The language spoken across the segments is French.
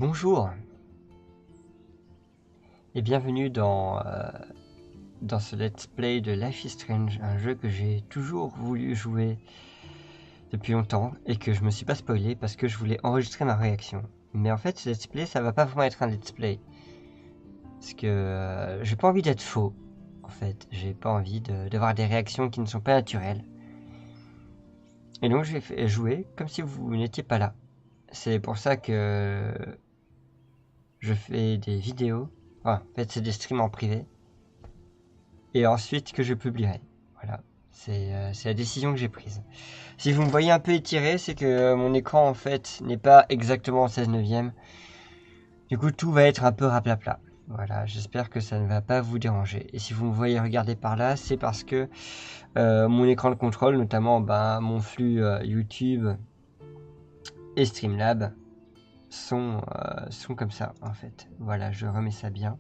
Bonjour et bienvenue dans ce let's play de Life is Strange, un jeu que j'ai toujours voulu jouer depuis longtemps et que je me suis pas spoilé parce que je voulais enregistrer ma réaction. Mais en fait ce let's play ça va pas vraiment être un let's play parce que j'ai pas envie d'être faux en fait, j'ai pas envie d'avoir des réactions qui ne sont pas naturelles. Et donc je vais jouer comme si vous n'étiez pas là. C'est pour ça que je fais des vidéos, enfin, en fait c'est des streams en privé, et ensuite que je publierai. Voilà, c'est la décision que j'ai prise. Si vous me voyez un peu étiré, c'est que mon écran en fait n'est pas exactement en 16/9. Du coup tout va être un peu raplapla. Voilà, j'espère que ça ne va pas vous déranger. Et si vous me voyez regarder par là, c'est parce que mon écran de contrôle, notamment mon flux YouTube et Streamlab, sont comme ça en fait. Voilà, je remets ça bien.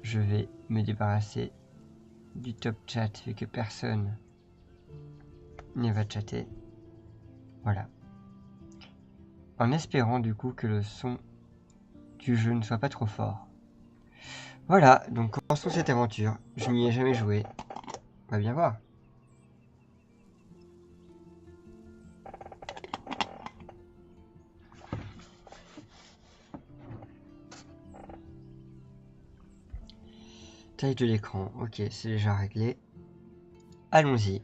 Je vais me débarrasser du top chat vu que personne ne va chatter. Voilà. En espérant du coup que le son du jeu ne soit pas trop fort. Voilà, donc commençons cette aventure. Je n'y ai jamais joué. On va bien voir. Taille de l'écran, ok, c'est déjà réglé. Allons-y.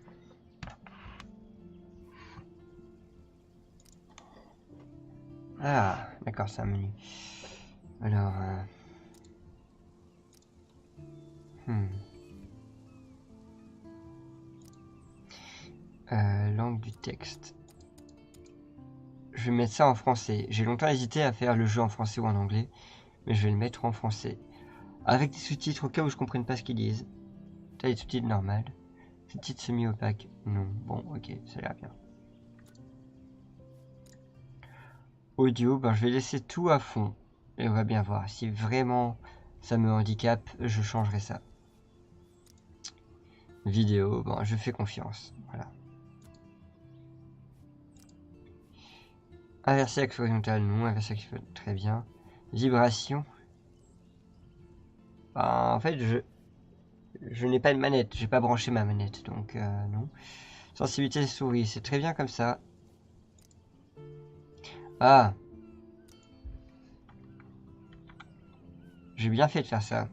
Ah, d'accord, c'est un menu. Alors, langue du texte. Je vais mettre ça en français. J'ai longtemps hésité à faire le jeu en français ou en anglais, mais je vais le mettre en français. Avec des sous-titres au cas où je ne comprenne pas ce qu'ils disent. Taille de sous-titres normale. Sous-titres semi-opaques. Non. Bon, ok, ça a l'air bien. Audio, je vais laisser tout à fond. Et on va bien voir. Si vraiment ça me handicape, je changerai ça. Vidéo, je fais confiance. Voilà. Inversé axe horizontal, non. Inversé axe très bien. Vibration. En fait, je n'ai pas de manette. J'ai pas branché ma manette, donc non. Sensibilité souris, c'est très bien comme ça. Ah, j'ai bien fait de faire ça.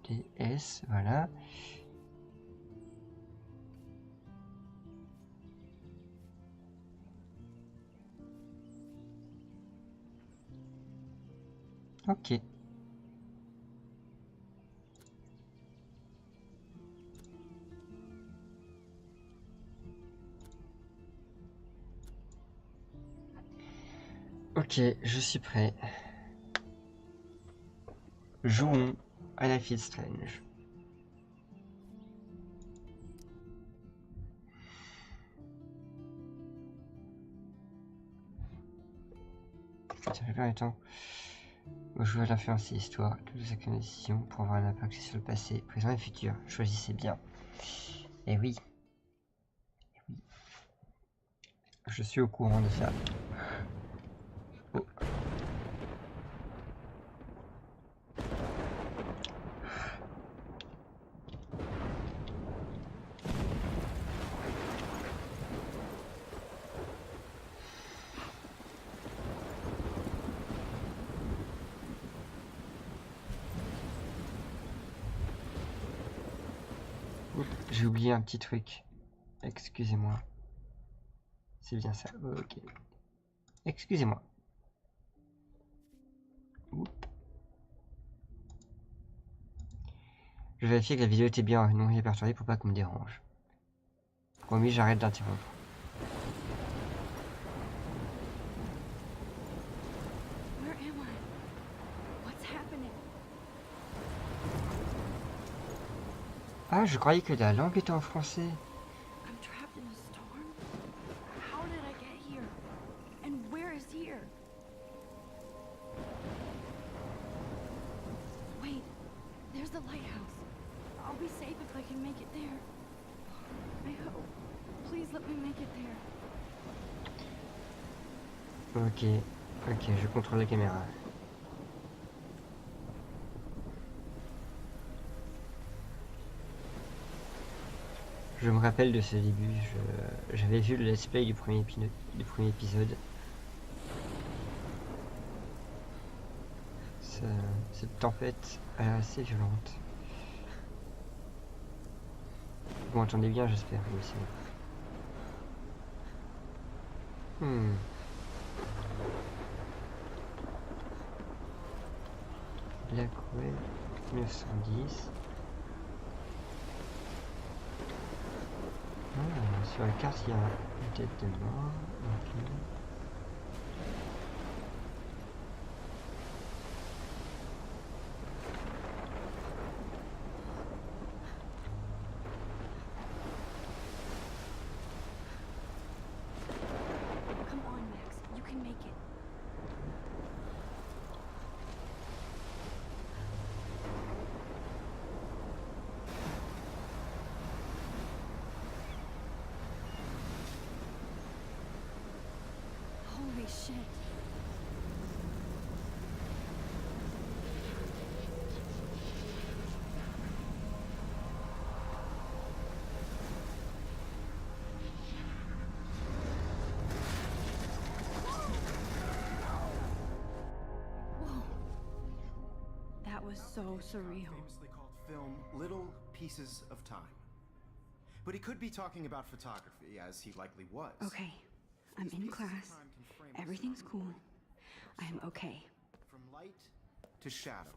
QDS, voilà. Ok. Ok, je suis prêt. Jouons à Life is Strange. Ça fait combien de temps? Jouer à l'influence et l'histoire, toutes les actions et décisions pour avoir un impact sur le passé, présent et futur. Choisissez bien. Et oui. Je suis au courant de ça. Oh. J'ai oublié un petit truc. Excusez-moi. C'est bien ça. Ok. Excusez-moi. Je vérifie que la vidéo était bien non répertoriée pour pas qu'on me dérange. Promis, j'arrête d'interrompre. Ah, je croyais que la langue était en français. There's the lighthouse. I'll be safe if I can make it there. I hope. Please let me make it there. Ok, je contrôle la caméra. Je me rappelle de ce début, j'avais vu le let's play du premier épisode. Cette tempête est assez violente. Vous m'entendez bien, j'espère, oui, c'est bon. Black Web 910. Ah, sur la carte, il y a une tête de mort. Ok. Come on, Max. You can make it. Holy shit. Whoa. That was so surreal. Famously called film Little Pieces of Time. But he could be talking about photography, as he likely was. Okay, I'm in class. Everything's cool. I am okay. From light to shadow.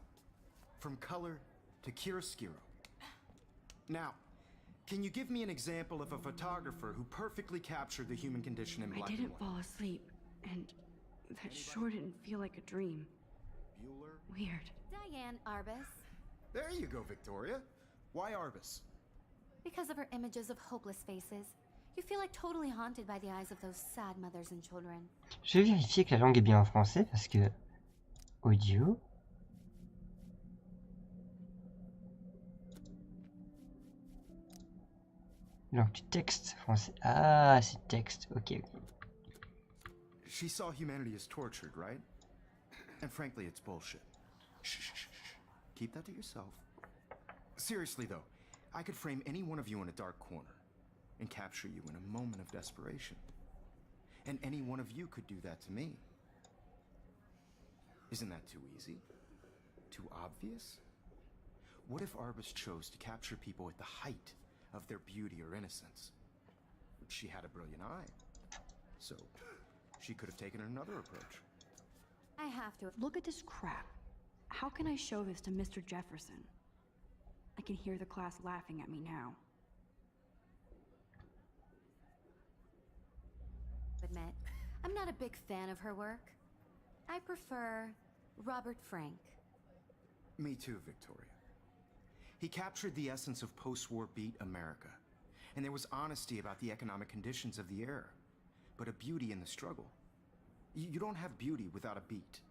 From color to chiaroscuro. Now, can you give me an example of a photographer who perfectly captured the human condition in black I and didn't white? fall asleep, and that sure didn't feel like a dream. Bueller? Weird. Diane Arbus. There you go, Victoria. Why Arbus? Because of her images of hopeless faces, you feel like totally haunted by the eyes of those sad mothers and children. Je vais vérifier que la langue est bien en français parce que audio. Langue du texte français. Ah, c'est texte. Ok. She saw humanity as tortured, right? And frankly, it's bullshit. Shh, shh, shh, shh. Keep that to yourself. Seriously, though, I could frame any one of you in a dark corner and capture you in a moment of desperation. And any one of you could do that to me. Isn't that too easy? Too obvious? What if Arbus chose to capture people at the height of their beauty or innocence? She had a brilliant eye. So, she could have taken another approach. I have to. Look at this crap. How can I show this to Mr. Jefferson? I can hear the class laughing at me now. Admit, I'm not a big fan of her work. I prefer Robert Frank. Me too, Victoria. He captured the essence of post-war beat America. And there was honesty about the economic conditions of the era. But a beauty in the struggle. You don't have beauty without a beat.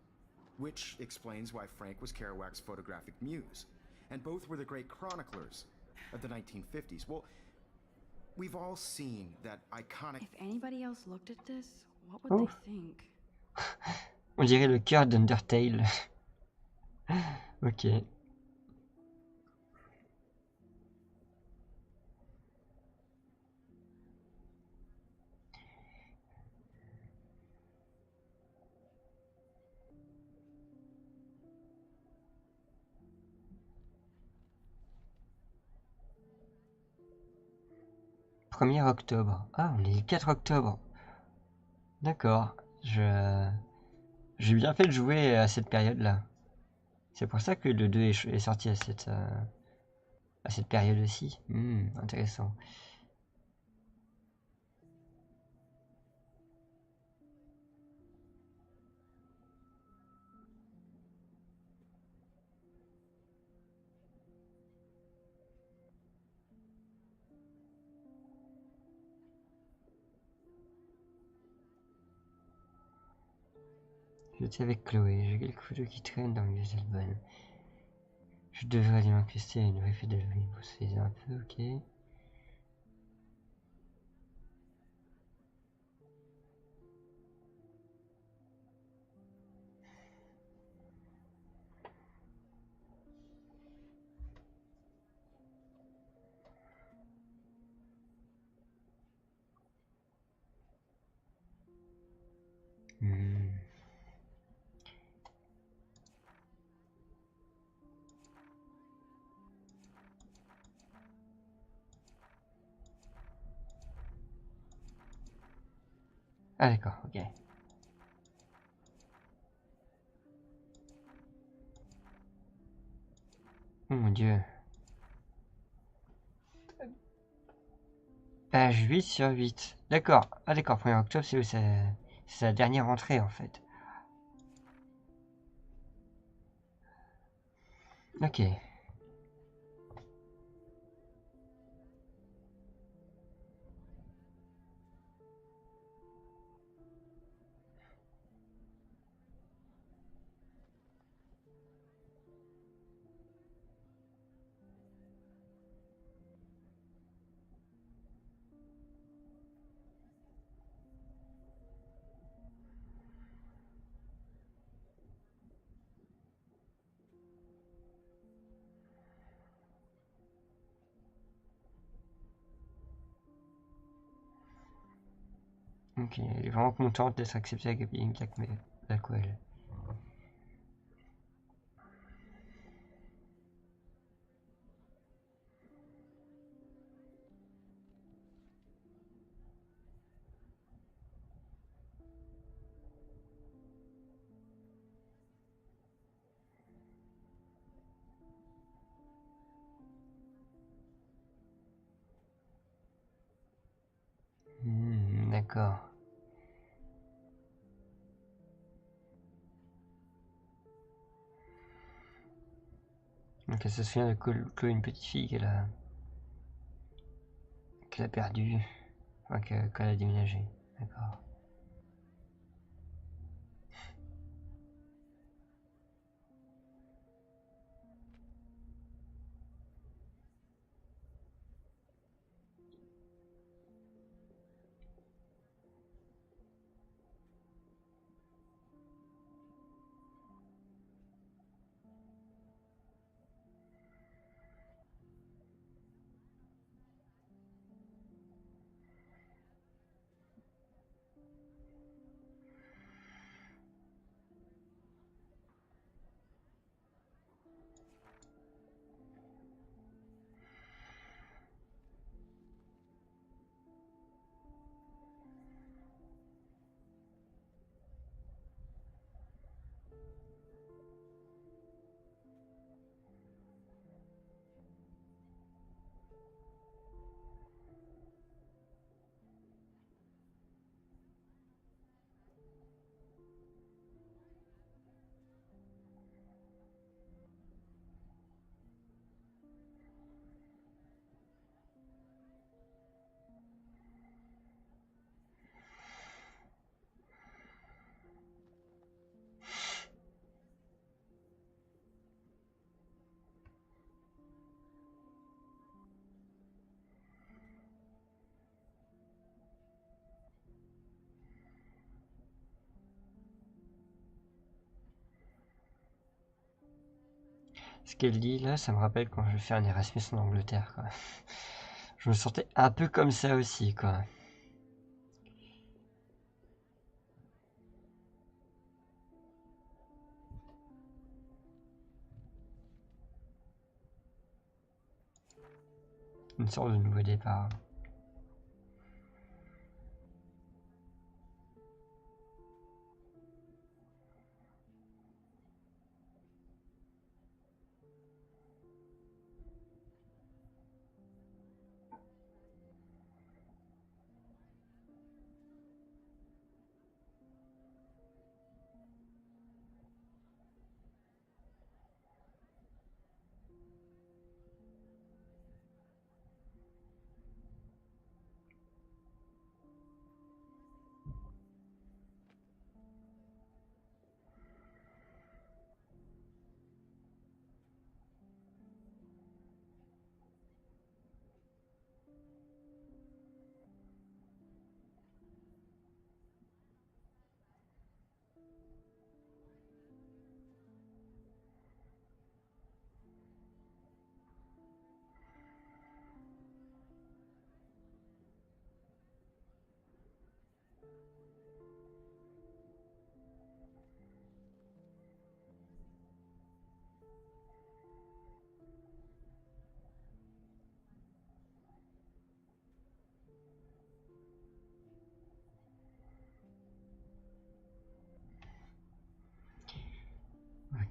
Which explains why Frank was Kerouac's photographic muse. And both were the great chroniclers of the 1950s. Well, we've all seen that iconic... If anybody else looked at this, what would they think? On dirait le cœur d'Undertale. Ok. Premier octobre. Ah, on est le 4 octobre. D'accord. J'ai bien fait de jouer à cette période-là. C'est pour ça que le 2 est sorti à cette période aussi. Intéressant. J'étais avec Chloé, j'ai quelques photos qui traînent dans mes albums. Je devrais aller m'inquiéter à une vraie fête d'Halloween pour se faire un peu, ok. Ah d'accord, ok. Oh mon dieu. Page 8 sur 8. D'accord. Ah d'accord, 1er octobre, c'est sa dernière entrée en fait. Ok. Ok, elle est vraiment contente d'être acceptée avec Blackwell. D'accord. Donc elle se souvient de Chloé, une petite fille qu'elle a perdue, enfin qu'elle a déménagé. D'accord. Ce qu'elle dit là, ça me rappelle quand je fais un Erasmus en Angleterre, quoi. Je me sentais un peu comme ça aussi, quoi. Une sorte de nouveau départ.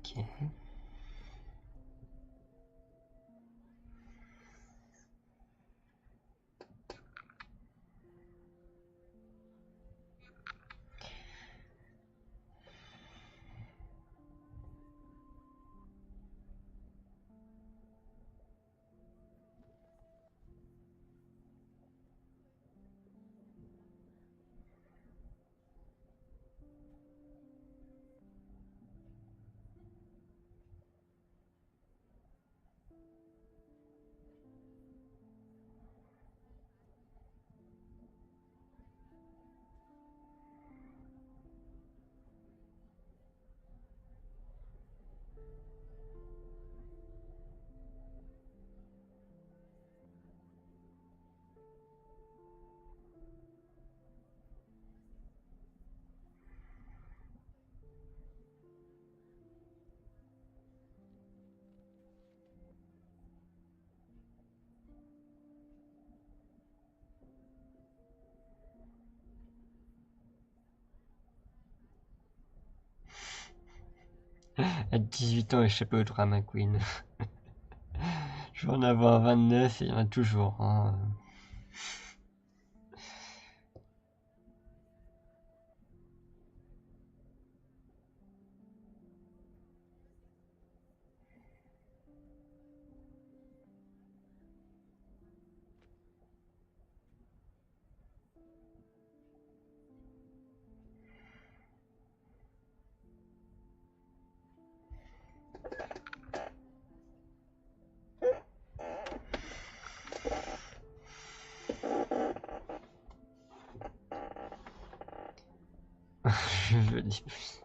Ok. À 18 ans, échapper au drama queen. Je vais en avoir 29 et il y en a toujours. Hein. Je veux dire plus.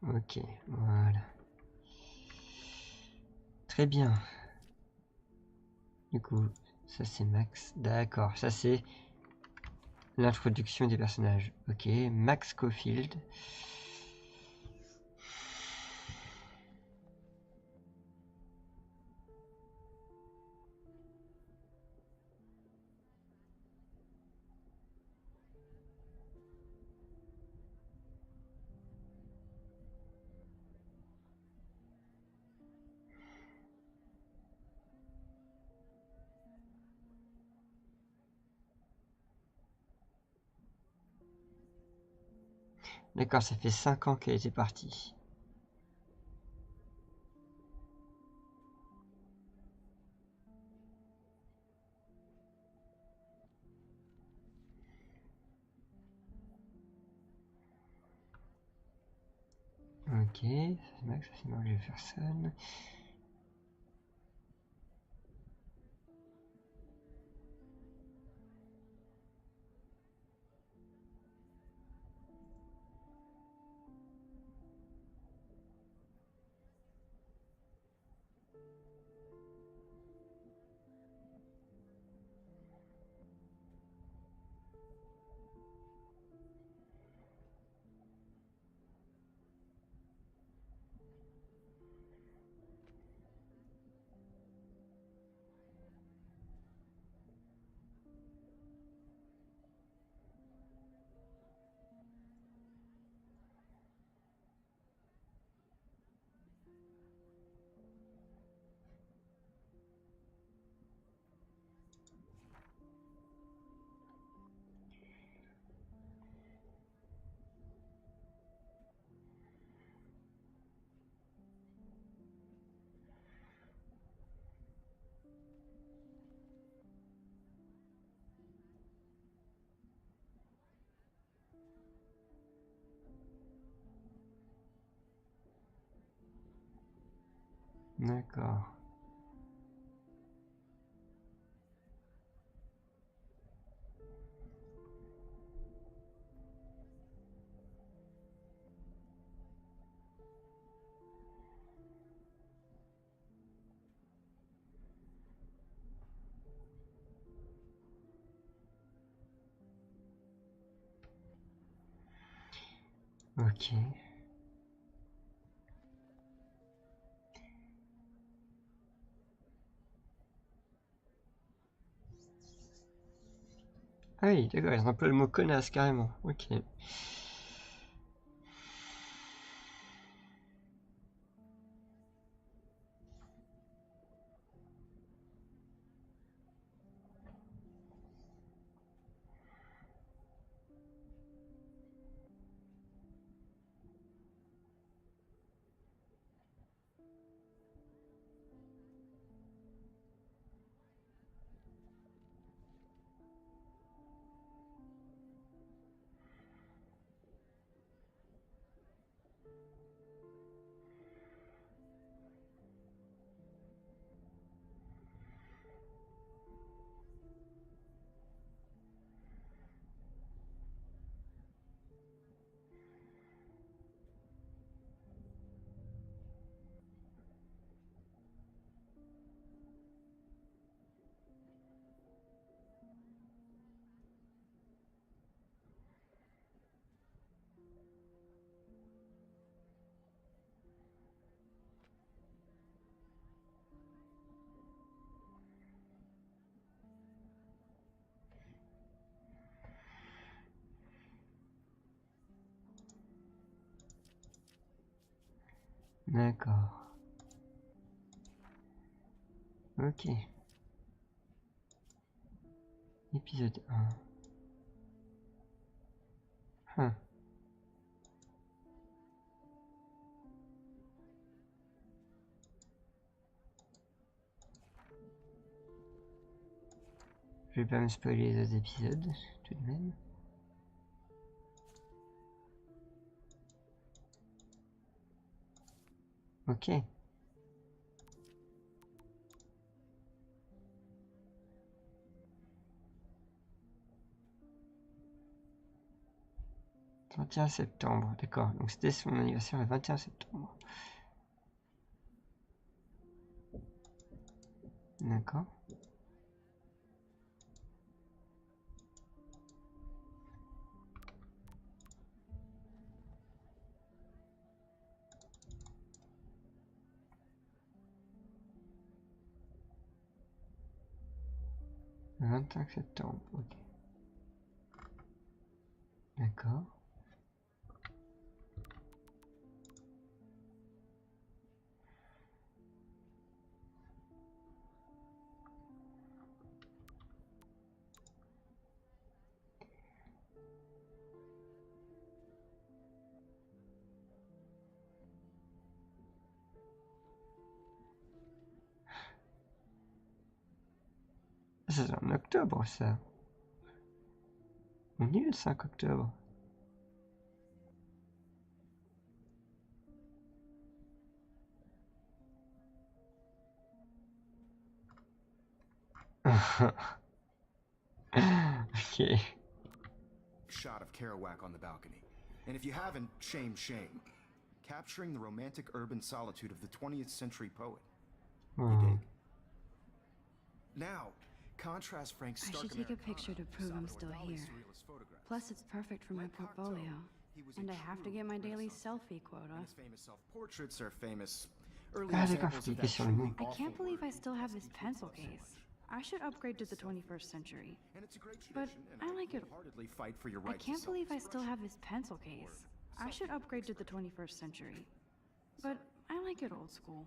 Ok, voilà. Très bien. Du coup, ça c'est Max. D'accord, ça c'est l'introduction des personnages. Ok, Max Caulfield. D'accord, ça fait 5 ans qu'elle était partie. Ok, ça c'est Max, ça c'est Mark Jefferson. D'accord. Ok. Ah oui, d'accord, ils emploient le mot connasse carrément. Ok. D'accord. Ok. Épisode 1. Hein. Je vais pas me spoiler les autres épisodes, tout de même. Ok. « 21 septembre », d'accord. Donc c'était son anniversaire le 21 septembre. D'accord. Le 25 septembre, ok. D'accord. C'est en octobre, ça. On est le 5 octobre. Ok. Shot of Kerouac on the balcony. And if you haven't, shame, shame. Capturing the romantic urban solitude of the 20th century poet. You dig? Now, contrast Frank's I stark should take a Americana picture to with prove I'm Salvador still Dali's here. surrealist photographs. Plus, it's perfect for my Like Cocteau, portfolio. he was a And I have to true get my daily Renaissance selfie quota. And his famous self-portraits are famous early Ah, d'accord, examples faut of cliquer that sur le truly mot. I awful can't believe word I still have this people pencil love so case. much. I should upgrade to the 21st century. And it's a great But tradition, and I like it. wholeheartedly fight for your I right to can't believe I still self-expression. have this pencil case. I should upgrade to the 21st century. But I like it old school.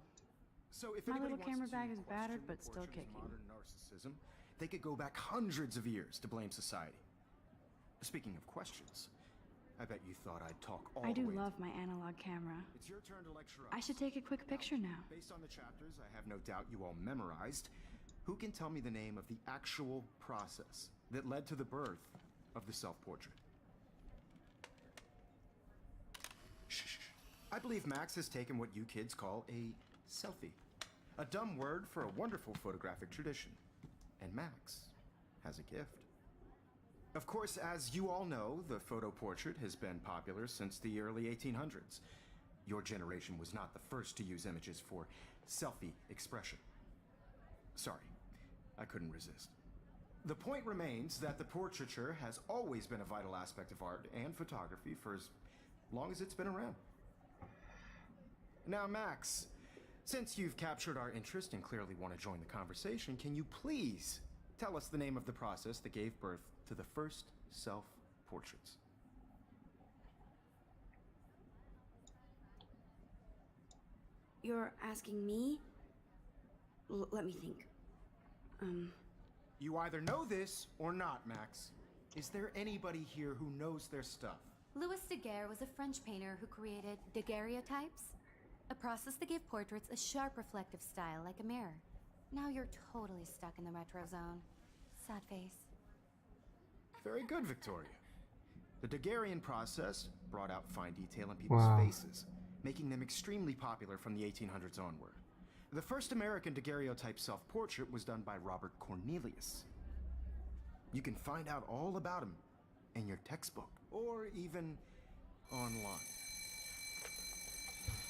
So if My anybody little wants camera to bag is question battered, the but still portrait as kicking. modern narcissism, they could go back hundreds of years to blame society. Speaking of questions, I bet you thought I'd talk all I the do way. love my analog camera. It's your turn to lecture us. I should take a quick picture now. Based on the chapters I have no doubt you all memorized, who can tell me the name of the actual process that led to the birth of the self-portrait? Shh. I believe Max has taken what you kids call a selfie. A dumb word for a wonderful photographic tradition. And Max has a gift. Of course, as you all know, the photo portrait has been popular since the early 1800s. Your generation was not the first to use images for selfie expression. Sorry, I couldn't resist. The point remains that the portraiture has always been a vital aspect of art and photography for as long as it's been around. Now, Max, since you've captured our interest and clearly want to join the conversation, can you please tell us the name of the process that gave birth to the first self-portraits? You're asking me? Let me think. You either know this or not, Max. Is there anybody here who knows their stuff? Louis Daguerre was a French painter who created daguerreotypes, a process that gave portraits a sharp reflective style like a mirror. Now you're totally stuck in the retro zone. Sad face. Very good, Victoria. The Daguerrean process brought out fine detail in people's Wow. faces, making them extremely popular from the 1800s onward. The first American daguerreotype self-portrait was done by Robert Cornelius. You can find out all about him in your textbook, or even online.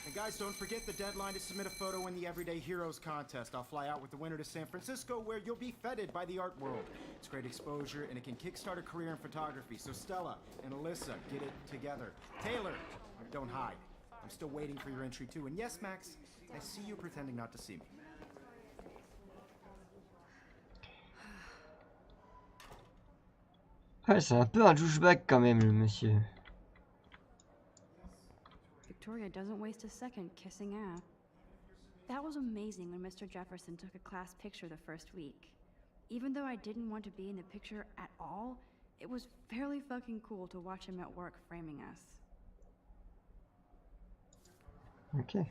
And guys, don't forget the deadline to submit a photo in the Everyday Heroes contest. I'll fly out with the winner to San Francisco, where you'll be feted by the art world. It's great exposure, and it can kickstart a career in photography. So Stella and Alyssa, get it together. Taylor, don't hide. I'm still waiting for your entry too. And yes, Max, I see you pretending not to see me. Ouais, c'est un peu un douchebag quand même, le monsieur. Victoria doesn't waste a second kissing ass. That was amazing when Mr. Jefferson took a class picture the first week. Even though I didn't want to be in the picture at all, it was fairly fucking cool to watch him at work framing us. Ok.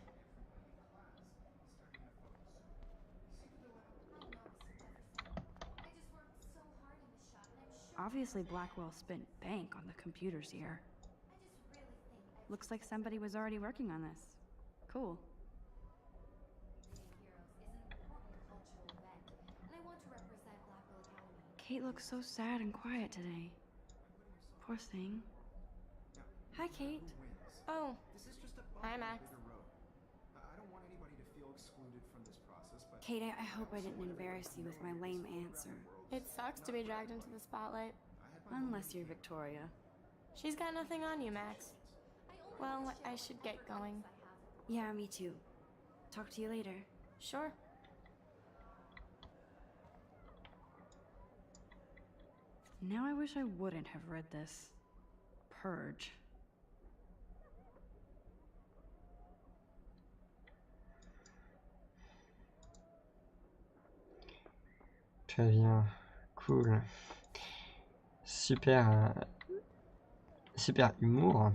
Obviously, Blackwell spent bank on the computers here. Looks like somebody was already working on this. Cool. Kate looks so sad and quiet today. Poor thing. Hi, Kate. Oh, This is just a Hi, bump Max. along the road. I don't want anybody to feel excluded from this process, but Kate, I hope I didn't embarrass you with my lame answer. it sucks to be dragged into the spotlight. Unless you're Victoria. She's got nothing on you, Max. Well, I should get going. Yeah, me too. Talk to you later. Sure. Now I wish I wouldn't have read this. Purge. Très bien. Cool. Super. Super humour.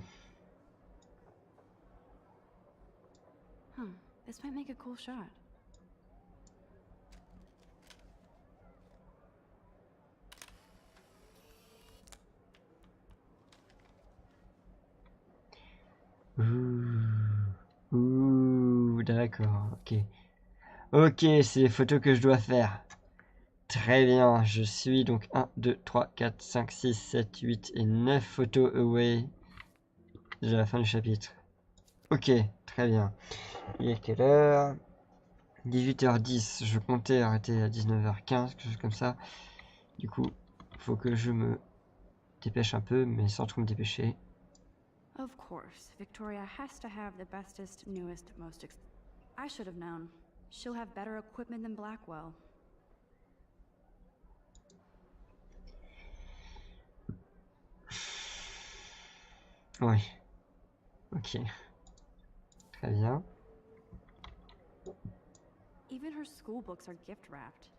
This might make a cool shot. Ouh, d'accord, ok. Ok, c'est les photos que je dois faire. Très bien, je suis donc 1, 2, 3, 4, 5, 6, 7, 8 et 9 photos away de la fin du chapitre. Ok, très bien. Il est quelle heure? 18h10, je comptais arrêter à 19h15, quelque chose comme ça. Du coup, faut que je me dépêche un peu, mais sans trop me dépêcher. Of course, Victoria has to have the bestest, newest, I should have known. She'll have better equipment than Blackwell. Oui. Ok. Très bien. Even her school books are gift wrapped.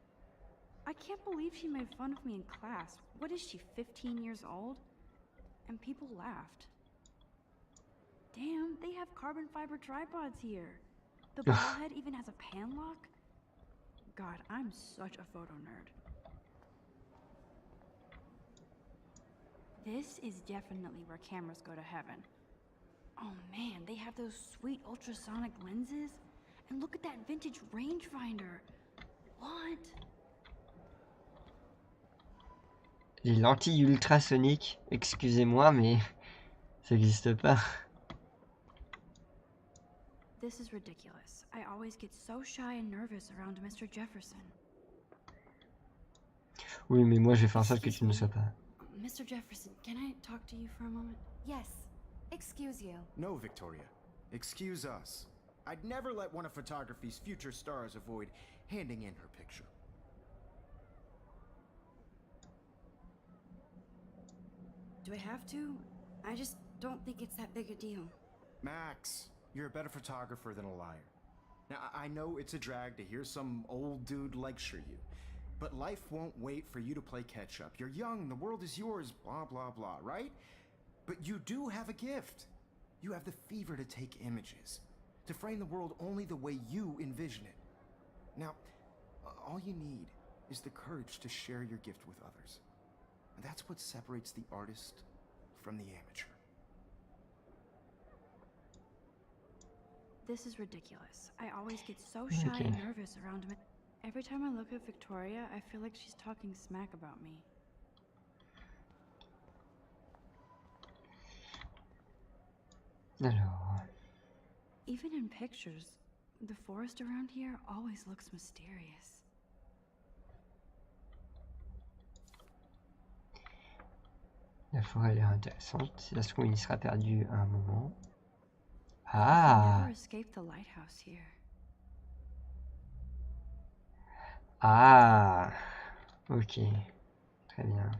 I can't believe she made fun of me in class. What is she, 15 years old? And people laughed. Damn, they have carbon fiber tripods here. The ball head even has a pan lock. God, I'm such a photo nerd. This is definitely where cameras go to heaven. Oh man, they have those sweet ultrasonic lenses. And look at that vintage rangefinder. What? Les lentilles ultrasoniques, excusez-moi, mais ça n'existe pas. This is ridiculous. I always get so shy and nervous around Mr. Jefferson. Oui, mais moi je vais faire en sorte que tu ne le sois pas. Mr. Jefferson, can I talk to you for a moment? Yes. Excuse you. No, Victoria. Excuse us. I'd never let one of photography's future stars avoid handing in her picture. Do I have to? I just don't think it's that big a deal. Max, you're a better photographer than a liar. Now, I know it's a drag to hear some old dude lecture you, but life won't wait for you to play catch up. You're young, the world is yours, blah, blah, blah, right? But you do have a gift. You have the fever to take images, to frame the world only the way you envision it. Now, all you need is the courage to share your gift with others. And that's what separates the artist from the amateur. This is ridiculous. I always get so shy and nervous around me. Every time I look at Victoria, I feel like she's talking smack about me. Alors, Even in pictures, the forest around here always looks mysterious. la forêt a l'air intéressante. Si ça se trouve, il sera perdu à un moment. I Ah! never escaped the lighthouse here. Ah! Ok. Très bien.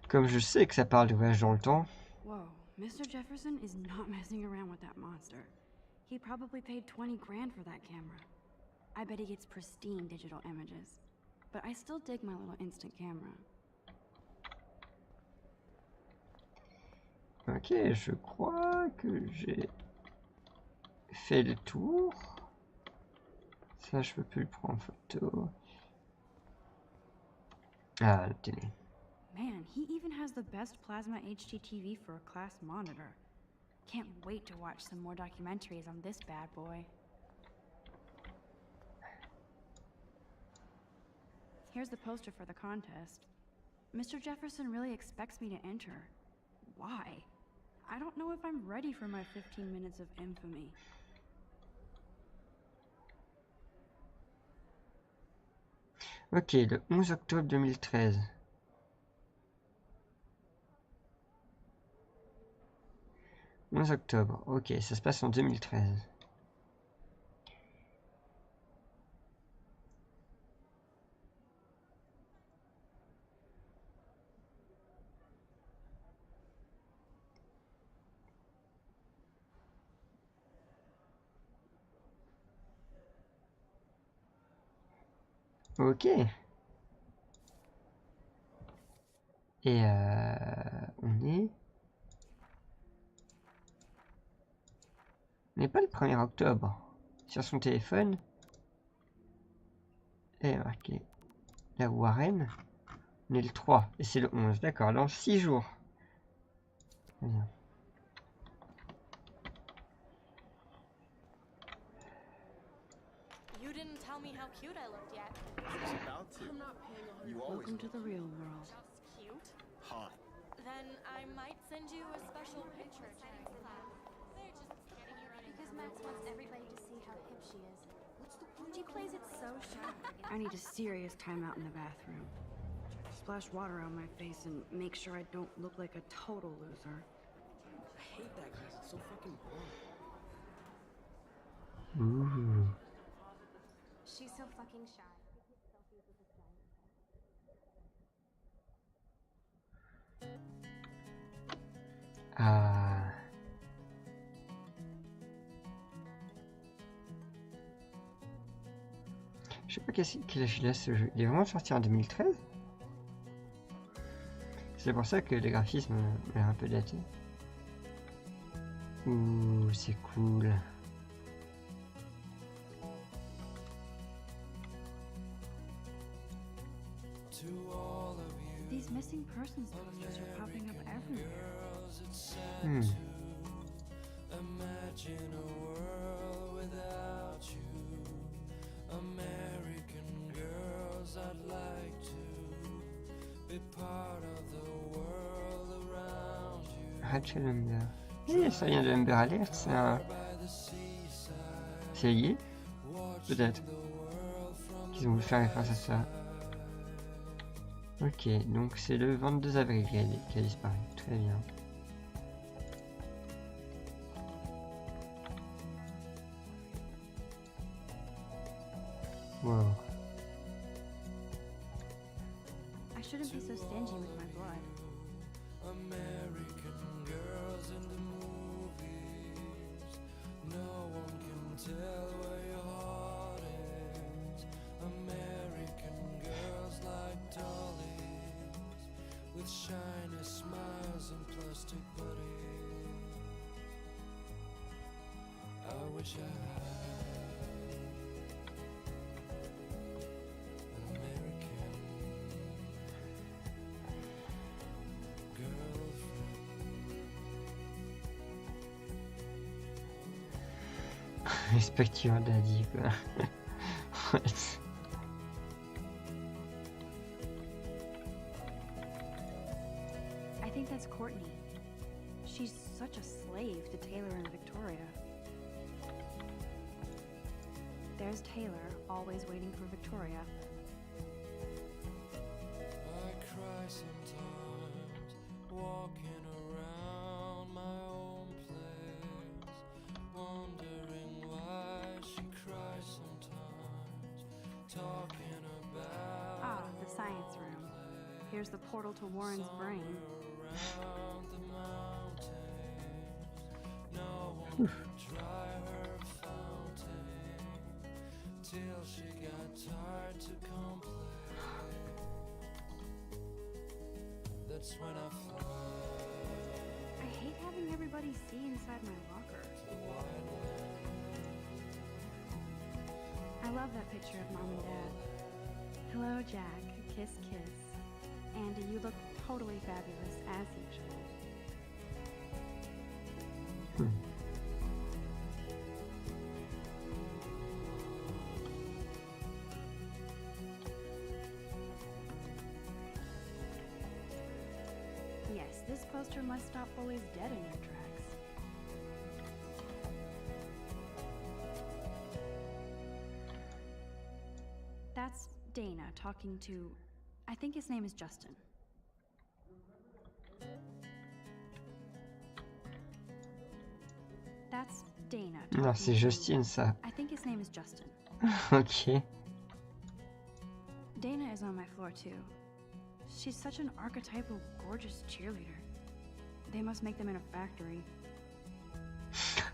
Comme je sais que ça parle de voyage dans le temps. Whoa, Mr. Jefferson is not messing around with that monster. He probably paid 20 grand for that camera. I bet he gets pristine digital images. But I still dig my little instant camera. Ok, je crois que j'ai fait le tour. Ça, je peux plus le prendre en photo. Ah, la télé. Man, he even has the best plasma HD TV for a class monitor. Can't wait to watch some more documentaries on this bad boy. Here's the poster for the contest. Mr. Jefferson really expects me to enter. Why? I don't know if I'm ready for my 15 minutes of infamy. Ok, le 11 octobre 2013. « 11 octobre, ok, ça se passe en 2013. Ok. Et on n'est pas le 1er octobre. Sur son téléphone, est marqué la Warren. On est le 3 et c'est le 11. D'accord, dans 6 jours. Très bien. You didn't tell me how cute I looked yet. I was about to. You always Welcome to look the real world. Just cute? hot. Then I might send you a special picture during class. They're just getting you ready. Because Max wants everybody to see how hip she is. What's the point? She plays it so shy. I need a serious timeout in the bathroom. Splash water on my face and make sure I don't look like a total loser. I hate that class. It's so fucking boring. Ouh. She's so fucking shy. Ah. Je sais pas quel âge il a ce jeu. Il est vraiment sorti en 2013 ? C'est pour ça que le graphisme est un peu daté. Ouh, c'est cool. These missing persons posters are popping up everywhere. Hmm. Imagine a world without you. American girls, I'd like to be part of the world around you. Rachel Humber. Oui, ça vient de Humber Alert, c'est un... C'est lié ? Peut-être. Qu'ils ont voulu faire référence à ça. Ok, donc c'est le 22 avril qui a disparu. Très bien. Wow. I shouldn't be so stingy with my blood. American girls in the movies. No one can tell where your heart is. American girls like dollies with shiny smiles and plastic bodies. I wish I had an American Respectivement daddy, quoi. What? I think that's Courtney. She's such a slave to Taylor and Victoria. There's Taylor, always waiting for Victoria. I cry sometimes, walking around my own place, wondering why she cries sometimes, talking about Ah, the science room. Here's the portal to Warren's brain. around the mountains. No one could dry her fountain till she got tired to complain. That's when I fly. I hate having everybody see inside my locker. I love that picture of Mom and Dad. Hello, Jack. Kiss, kiss. Andy, you look totally fabulous, as usual. Yes, this poster must stop bullies dead in their tracks. That's Dana talking to... I think his name is Justin. That's Dana talking Non, c'est to... Justine, ça. I think his name is Justin. Ok. Dana is on my floor too. She's such an archetypal, gorgeous cheerleader. They must make them in a factory.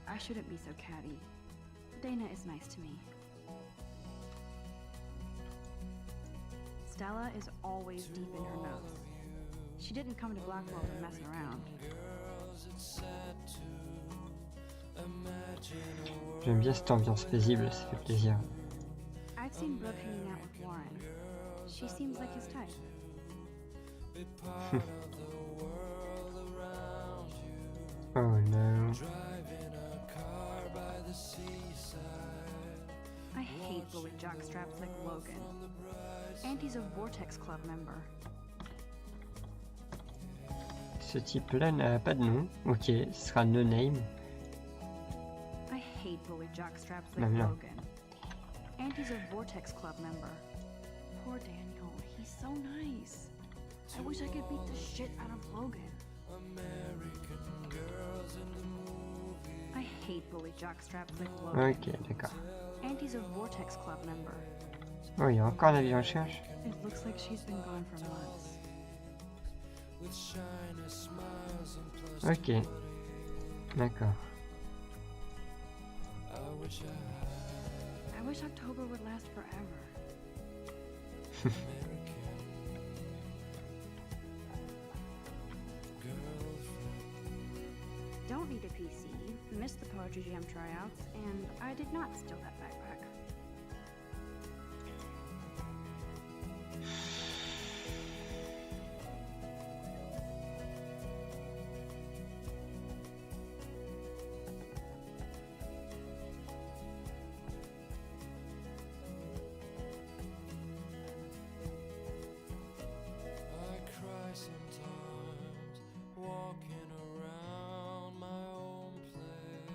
I shouldn't be so catty. Dana is nice to me. Stella is always deep in her notes. She didn't come to Blackwell to mess around. J'aime bien cette ambiance paisible, ça fait plaisir. I've seen Brooke hanging out with Warren. She seems like his type. Oh no. I hate bully jockstraps like Logan. And he's a Vortex Club member. Ce type-là n'a pas de nom. Ok, ce sera no name. I hate bully jockstraps Non, like non. Logan. And he's a Vortex Club member. Poor Daniel, he's so nice. I wish I could beat the shit out of Logan. I hate bully jockstraps like Logan. Ok, d'accord. And he's a Vortex Club member. Oh, il y a encore la vie en recherche. It looks like she's been gone for months. Ok. D'accord. I wish October would last forever. Don't need a PC, missed the Poetry Jam tryouts, and I did not steal that backpack. I cry sometimes, walking around my own place,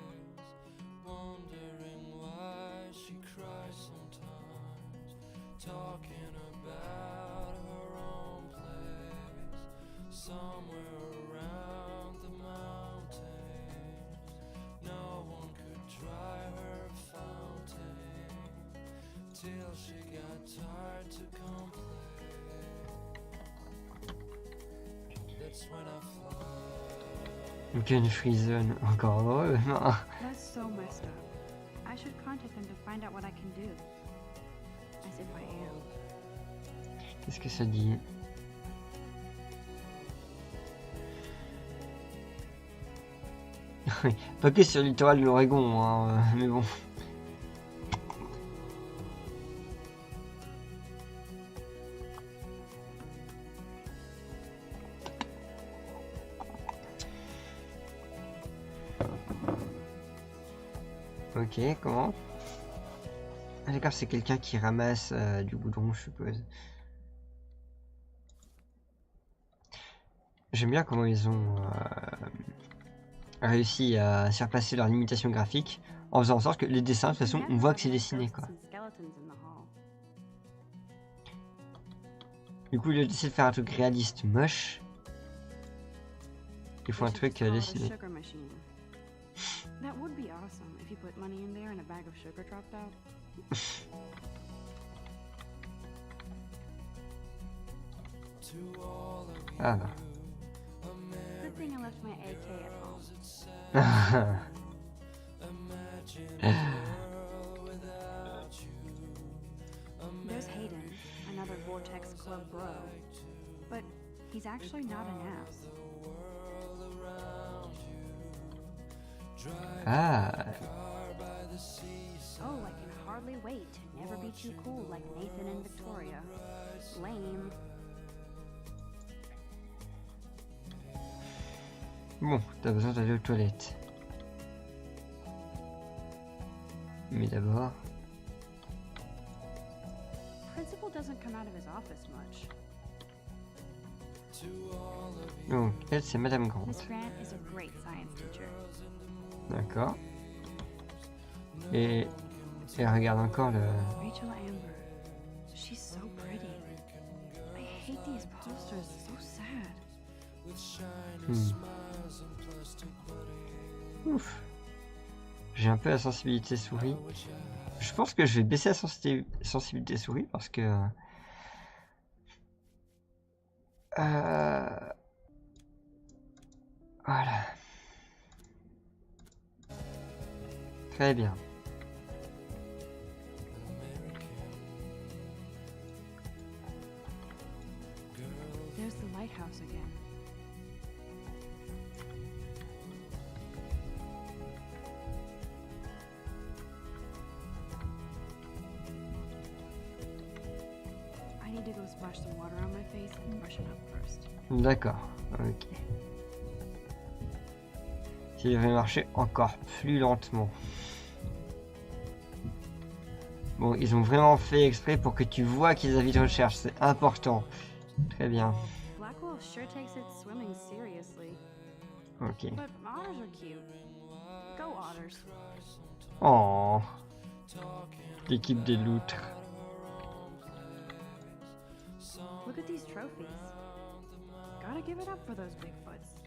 wondering why she cries sometimes, talking about her own place, somewhere around the mountains. No one could dry her fountain, till she got tired to complain. That's when I fly. Gun Free Zone, encore heureux. That's so messed up. I should contact them to find out what I can do. As if I am. Qu'est-ce que ça dit? Oui, pas que sur le littoral de l'Oregon, hein, mais bon. Ok, comment? Ah d'accord, c'est quelqu'un qui ramasse du goudron, je suppose. J'aime bien comment ils ont réussi à surpasser leur limitation graphique en faisant en sorte que les dessins, de toute façon, on voit que c'est dessiné, quoi. Du coup, au lieu d'essayer de faire un truc réaliste moche, il faut un truc dessiné. That would be awesome if you put money in there and a bag of sugar dropped out. Ah. Good thing I left my AK at home. There's Hayden, another Vortex Club bro. But he's actually not an ass. Ah. Oh, I can hardly wait to never be too cool like Nathan and Victoria. Lame. Bon, t'as besoin d'aller aux toilettes. Mais d'abord... Principal doesn't come out of his office much. Donc, elle, c'est Madame Grant. Miss Grant is a great science teacher. D'accord. Et regarde encore le... Rachel Amber. She's so pretty. I hate these posters, so sad. Ouf. J'ai un peu la sensibilité souris. Je pense que je vais baisser la sensibilité souris parce que... Voilà. Très bien. There's the lighthouse again. I need to go splash some water on my face and freshen up first. D'accord, ok. Il devrait marcher encore plus lentement. Bon, ils ont vraiment fait exprès pour que tu vois qu'ils avis de recherche, c'est important. Très bien. Blackwell sure takes its swimming seriously. Ok. But otters are cute. Go otters. Oh. L'équipe des loutres. Look at these trophies. Gotta give it up for those Bigfoots.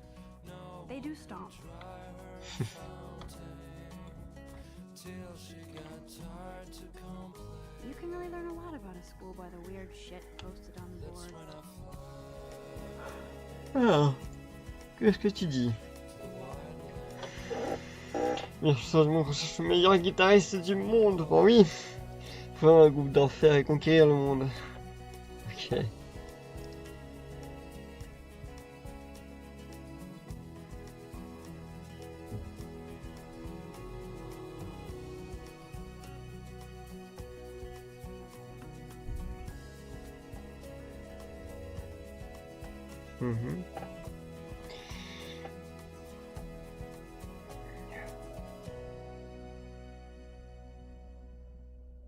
They do stomp. You can really learn a lot about a school by the weird shit posted on the board. Alors, qu'est-ce que tu dis? Je suis le meilleur guitariste du monde. Bon oui. Faut un groupe d'enfer et conquérir le monde. Ok. Mhm.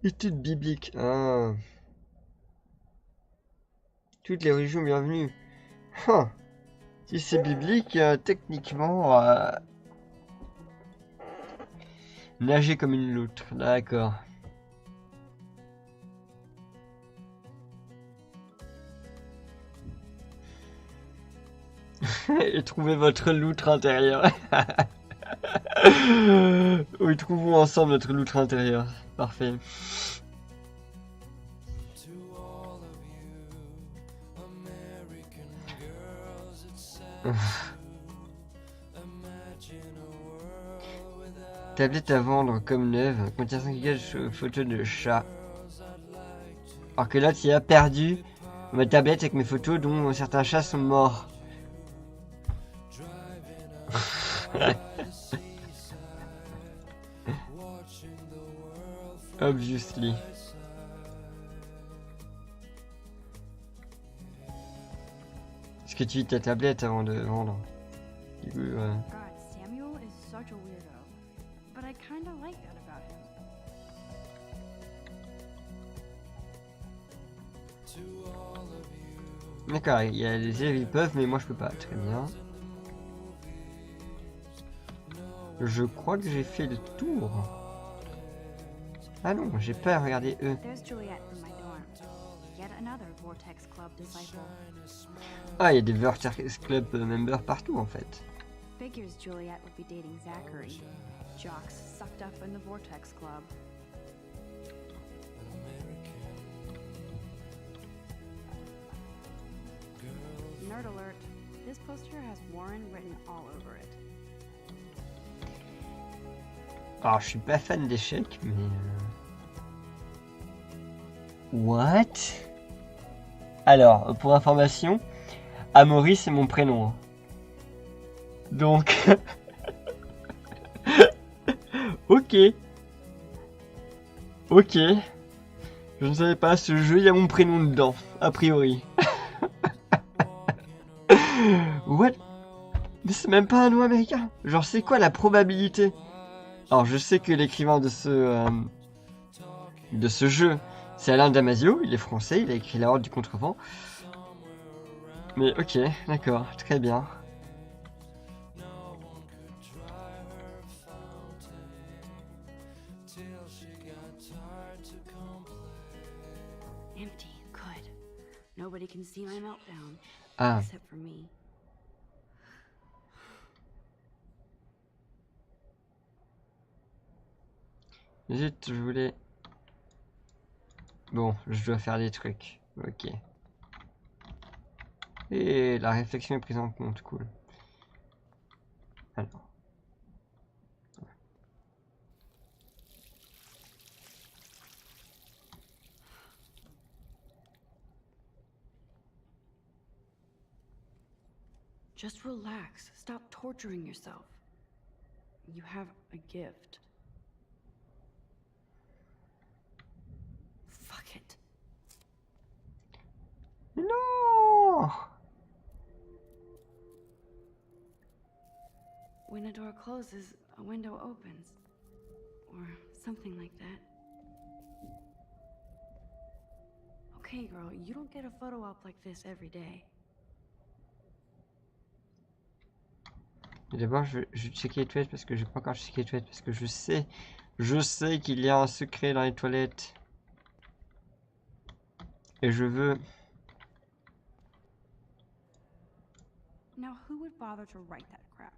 Étude biblique. Ah. Toutes les religions bienvenues. Ah. Si c'est biblique, techniquement, nager comme une loutre. D'accord. Et trouvez votre loutre intérieure. Oui, trouvons ensemble notre loutre intérieure. Parfait. Tablette à vendre comme neuve, contient 5 Go de photos de chat. Alors que là, tu as perdu ma tablette avec mes photos dont certains chats sont morts. Obviously. Est-ce que tu vis ta tablette avant de vendre? Du coup, God, Samuel is such a weirdo. But I kinda like that about him. D'accord, il y a les élèves ils peuvent, mais moi je peux pas. Très bien. Je crois que j'ai fait le tour. Ah non, j'ai pas regardé eux. There's Juliet from my dorm. Yet another Vortex Club disciple. Ah, il y a des Vortex Club members partout en fait. Figures Juliet would be dating Zachary. Jocks sucked up in the Vortex Club. Nerd alert. This poster has Warren written all over it. Alors, je suis pas fan d'échecs, mais... What? Alors, pour information, Amaury, c'est mon prénom. Donc... Ok. Ok. Je ne savais pas, ce jeu, il y a mon prénom dedans, a priori. What? Mais c'est même pas un nom américain. Genre, c'est quoi la probabilité? Alors, je sais que l'écrivain de ce jeu, c'est Alain Damasio. Il est français, il a écrit La Horde du Contrevent. Mais ok, d'accord, très bien. Empty. Good. Nobody can see my meltdown. Ah, Except for me. zut, je voulais... Bon, je dois faire des trucs. Ok. Et la réflexion est prise en compte, cool. Alors. Just relax. Stop torturing yourself. You have a gift. Fuck it. Non! When a door closes, a window opens. Or something like that. Okay, girl, you don't get a photo op like this every day. D'abord, je vais checker les toilettes parce que je n'ai pas encore checké les toilettes parce que je sais qu'il y a un secret dans les toilettes. Et je veux... Now, who would bother to write that crap?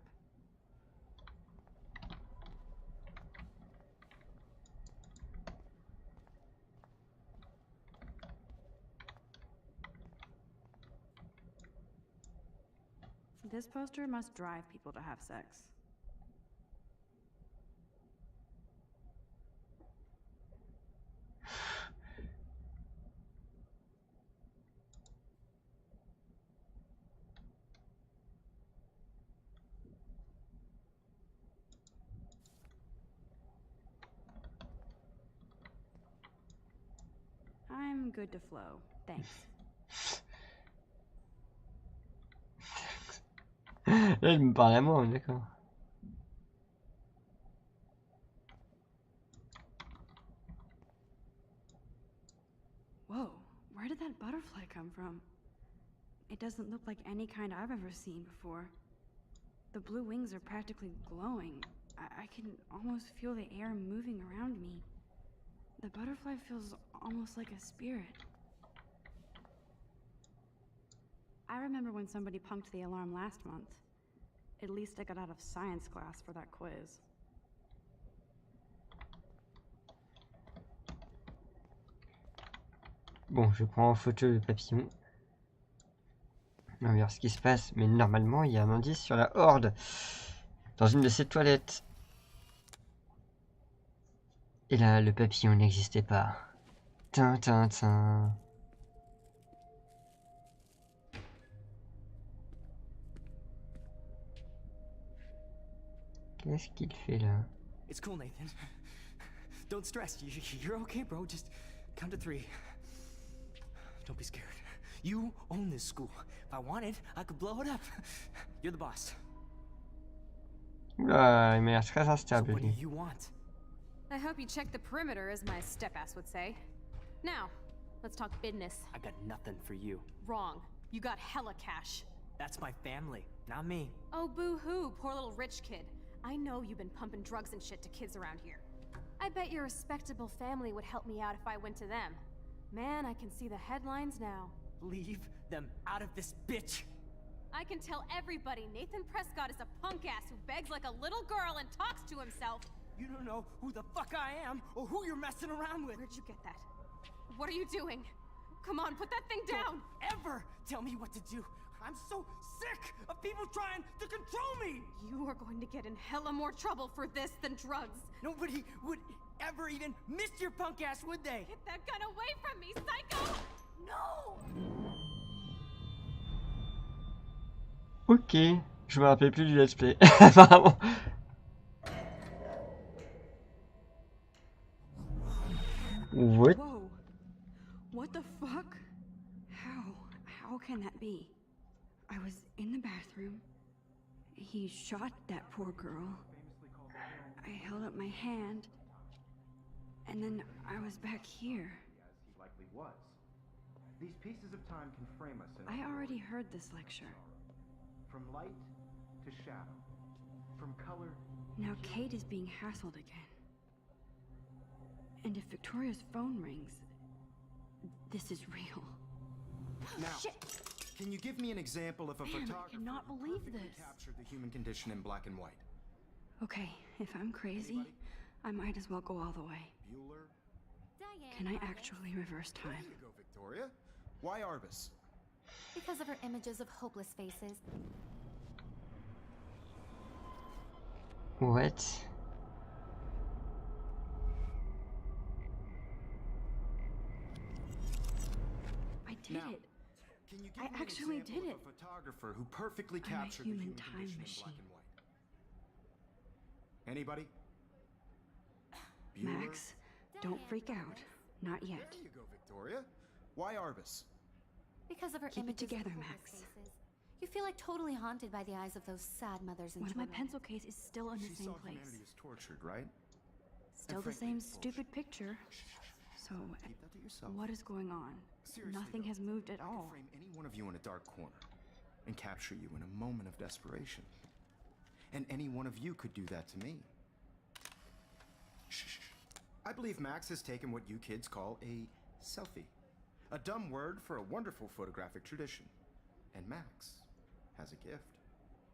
This poster must drive people to have sex. I'm good to flow. Thanks. Là, il me parle à moi, d'accord. Whoa, where did that butterfly come from? It doesn't look like any kind I've ever seen before. The blue wings are practically glowing. I can almost feel the air moving around me. The butterfly feels almost like a spirit. I remember when somebody punked the alarm last month. At least I got out of science class for that quiz. Bon, je prends en photo le papillon. On va voir ce qui se passe. Mais normalement, il y a un indice sur la horde. Dans une de ces toilettes. Et là, le papillon n'existait pas. Tin, tin, tin. Qu'est-ce qu'il fait là? It's cool, Nathan. Don't stress. You're okay, bro. Just count to 3. Don't be scared. You own this school. If I wanted, I could blow it up. You're the boss. Oula, il m'a l'air très So instable what do lui. you want? I hope you check the perimeter, as my step-ass would say. Now, let's talk business. I got nothing for you. Wrong. You got hella cash. That's my family, not me. Oh, boo-hoo, poor little rich kid. I know you've been pumping drugs and shit to kids around here. I bet your respectable family would help me out if I went to them. Man, I can see the headlines now. Leave them out of this bitch. I can tell everybody Nathan Prescott is a punk ass who begs like a little girl and talks to himself. You don't know who the fuck I am or who you're messing around with. Where'd you get that? What are you doing? Come on, put that thing down! Don't ever tell me what to do. I'm so sick of people trying to control me. You are going to get in hella more trouble for this than drugs. Nobody would ever even miss your punk ass, would they? Get that gun away from me, psycho! No! Ok, je me rappelle plus du let's play. Apparemment. What? Whoa. What the fuck? How can that be? I was in the bathroom. He shot that poor girl. I held up my hand. And then I was back here. As he likely was. These pieces of time can frame us in I already heard this lecture. from light to shadow, from color. Now Kate is being hassled again. And if Victoria's phone rings, this is real. Now, Shit! can you give me an example of a Man, I photographer cannot who believe perfectly this. captured the human condition in black and white? Okay, if I'm crazy, I might as well go all the way. Bueller? Diane Can I Arbus. actually reverse There time? you go, Victoria. Why Arbus? Because of her images of hopeless faces. What? I did Now, it. Can you give I me an actually example did of a photographer who perfectly I'm a captured the human human time condition in machine. black and white? Anybody? Bueller? Max, don't Diane freak out. Roberts. Not yet. There you go, Victoria. Why Arbus? Because of her Keep it images of together, hopeless Max. faces. You feel like totally haunted by the eyes of those sad mothers and One of my children. pencil case is still in the She same saw place. humanity as tortured, right? Still the frankly, same it's bullshit. stupid picture. So, Keep that to yourself. what is going on? Seriously, Nothing though, has moved at I all. could frame any one of you in a dark corner and capture you in a moment of desperation. And any one of you could do that to me. Shh. I believe Max has taken what you kids call a selfie. A dumb word for a wonderful photographic tradition. And Max has a gift.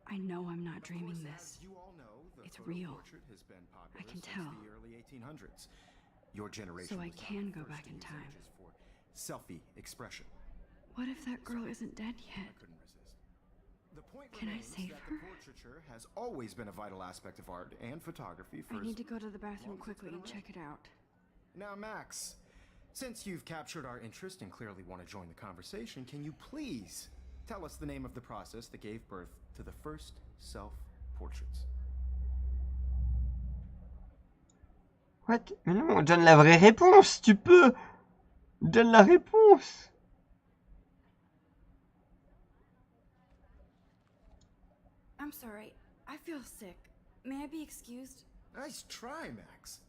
I know I'm not Of dreaming course, this. as you all know, the It's photo real. portrait has been popular I can since tell. the early 1800s. Your generation So I was not can the go first back to in use time. images for selfie expression. What if that girl isn't dead I yet? couldn't resist. The point Can I remains save that her? the portraiture has always been a vital aspect of art and photography for I need as to go to the bathroom long as it's quickly been and around. check it out. Now, Max, since you've captured our interest and clearly want to join the conversation, can you please tell us the name of the process that gave birth to the first self-portraits? What? Mais non, donne la vraie réponse, tu peux. Donne la réponse. I'm sorry. I feel sick. May I be excused? Nice try, Max.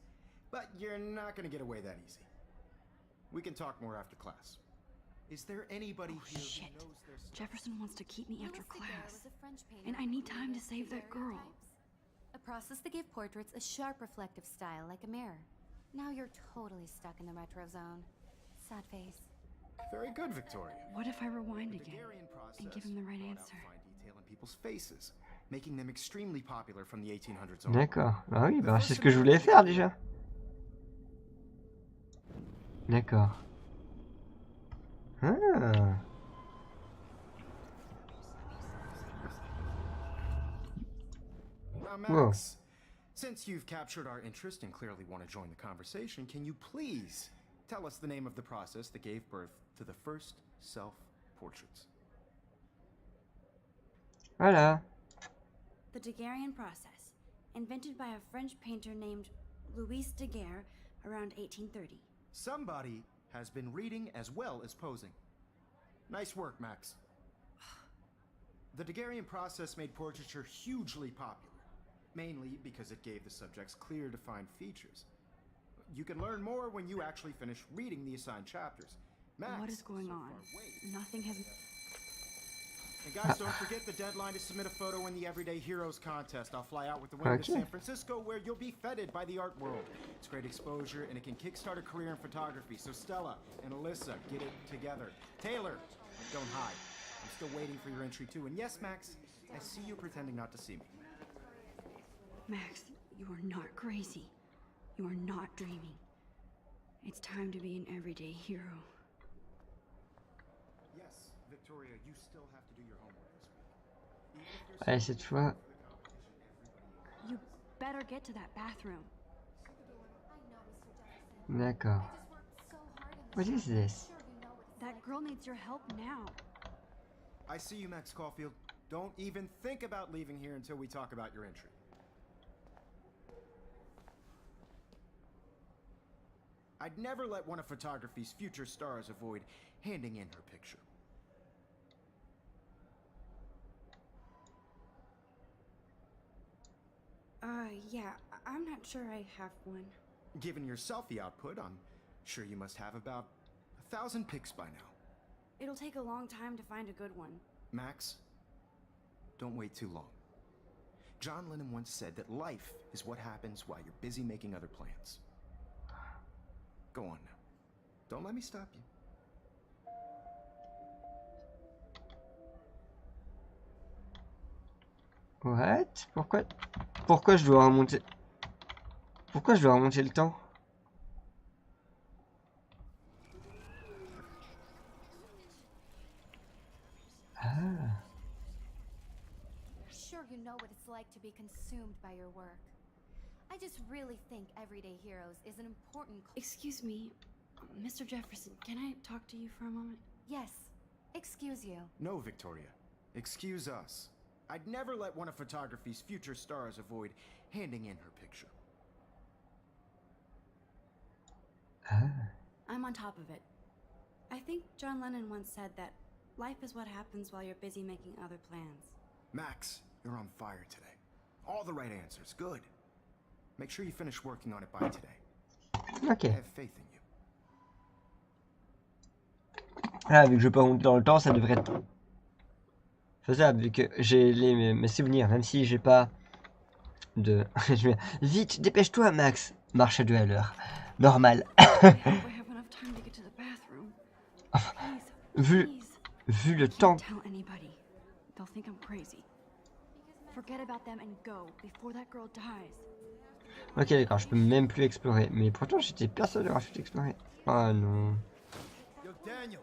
But you're not going to get away that easy. We can talk more after class. Is there anybody here Shit. who knows their stuff? Jefferson wants to keep me after Louis Daguerre class. was a French painter And I who need time to created save that girl. daguerreotypes, a process that gave portraits a sharp reflective style like a mirror. Now you're totally stuck in the retro zone. Sad face. Very good, Victoria. What if I rewind The again? Daguerrean process and give him the right brought out answer. fine detail in people's faces, making them extremely popular from the 1800s on. D'accord. Ah oui, bah c'est ce que je voulais faire déjà. D'accord. Ah. Now, Max, Whoa. since you've captured our interest and clearly want to join the conversation, can you please tell us the name of the process that gave birth to the first self-portraits? Voilà. The Daguerrean process, invented by a French painter named Louis Daguerre around 1830. Somebody has been reading as well as posing. Nice work, Max. The Daguerrean process made portraiture hugely popular, mainly because it gave the subjects clear, defined features. You can learn more when you actually finish reading the assigned chapters. Max, What is going so on? far, wait. Nothing has. And guys, don't forget the deadline to submit a photo in the Everyday Heroes contest. I'll fly out with the winner to Okay. San Francisco, where you'll be feted by the art world. It's great exposure, and it can kickstart a career in photography. So Stella and Alyssa, get it together. Taylor, don't hide. I'm still waiting for your entry too. And yes, Max, I see you pretending not to see me. Max, you are not crazy. You are not dreaming. It's time to be an everyday hero. Yes, Victoria, you still have to do your homework this week. Even if there's Allez, cette fois. You better get to that bathroom. D'accord. What is this? That girl needs your help now. I see you, Max Caulfield. Don't even think about leaving here until we talk about your entry. I'd never let one of photography's future stars avoid handing in her picture. Yeah, I'm not sure I have one. Given your selfie output, I'm sure you must have about 1,000 pics by now. It'll take a long time to find a good one. Max, don't wait too long. John Lennon once said that life is what happens while you're busy making other plans. Go on now. Don't let me stop you. What? Pourquoi je dois remonter? Pourquoi je dois remonter le temps? Ah. Sure, you know what it's like to be consumed by your work. I just really think Everyday Heroes is an important. Excuse me, Mr. Jefferson, can I talk to you for a moment? Yes, Excuse you. No, Victoria. Excuse us. I'd never let one of photography's future stars avoid handing in her picture. I'm on top of it. I think John Lennon once said that life is what happens while you're busy making other plans. Max, you're on fire today. All the right answers. Good. Make sure you finish working on it by today. Ok. I have faith in you. Là, vu que je peux remonter dans le temps, ça devrait être faisable, vu que j'ai mes souvenirs, même si j'ai pas de... Vite, dépêche-toi, Max. Marche à 2 à l'heure. Normal. vu le temps... Ok, d'accord, je peux même plus explorer. Mais pourtant, j'étais persuadé d'avoir tout exploré. Oh non. Yo, Daniel,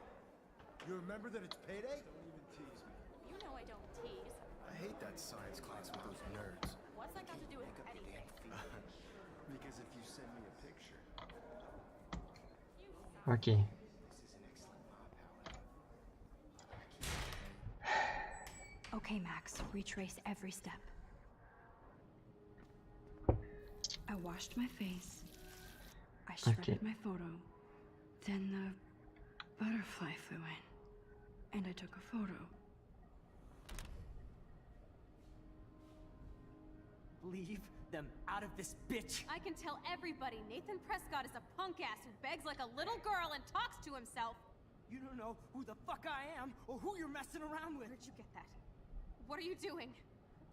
you remember that it's payday? Don't even tease me. You know I don't tease. I hate that science class with those nerds. What's that got to do with anything? Because if you send me a picture, Ok. this is an excellent mop palette. Okay, Max, retrace every step. I washed my face. I shredded my photo. Then the butterfly flew in. And I took a photo. Leave them out of this bitch. I can tell everybody Nathan Prescott is a punk ass who begs like a little girl and talks to himself. You don't know who the fuck I am or who you're messing around with. Where'd you get that? What are you doing?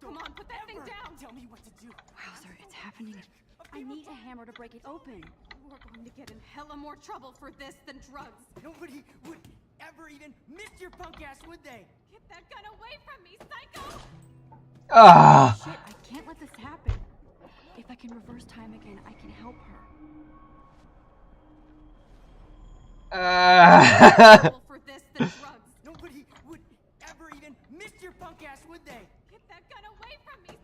Come on, put that thing down! Tell me what to do. Wowzer, it's happening. I need a hammer to break it open. We're going to get in hella more trouble for this than drugs. Nobody would ever even miss your punk ass, would they? Get that gun away from me, psycho! Ah! Shit, I can't let this happen. If I can reverse time again, I can help her. Trouble for this than drugs. Nobody would ever even miss your punk ass, would they? Get that gun away from me!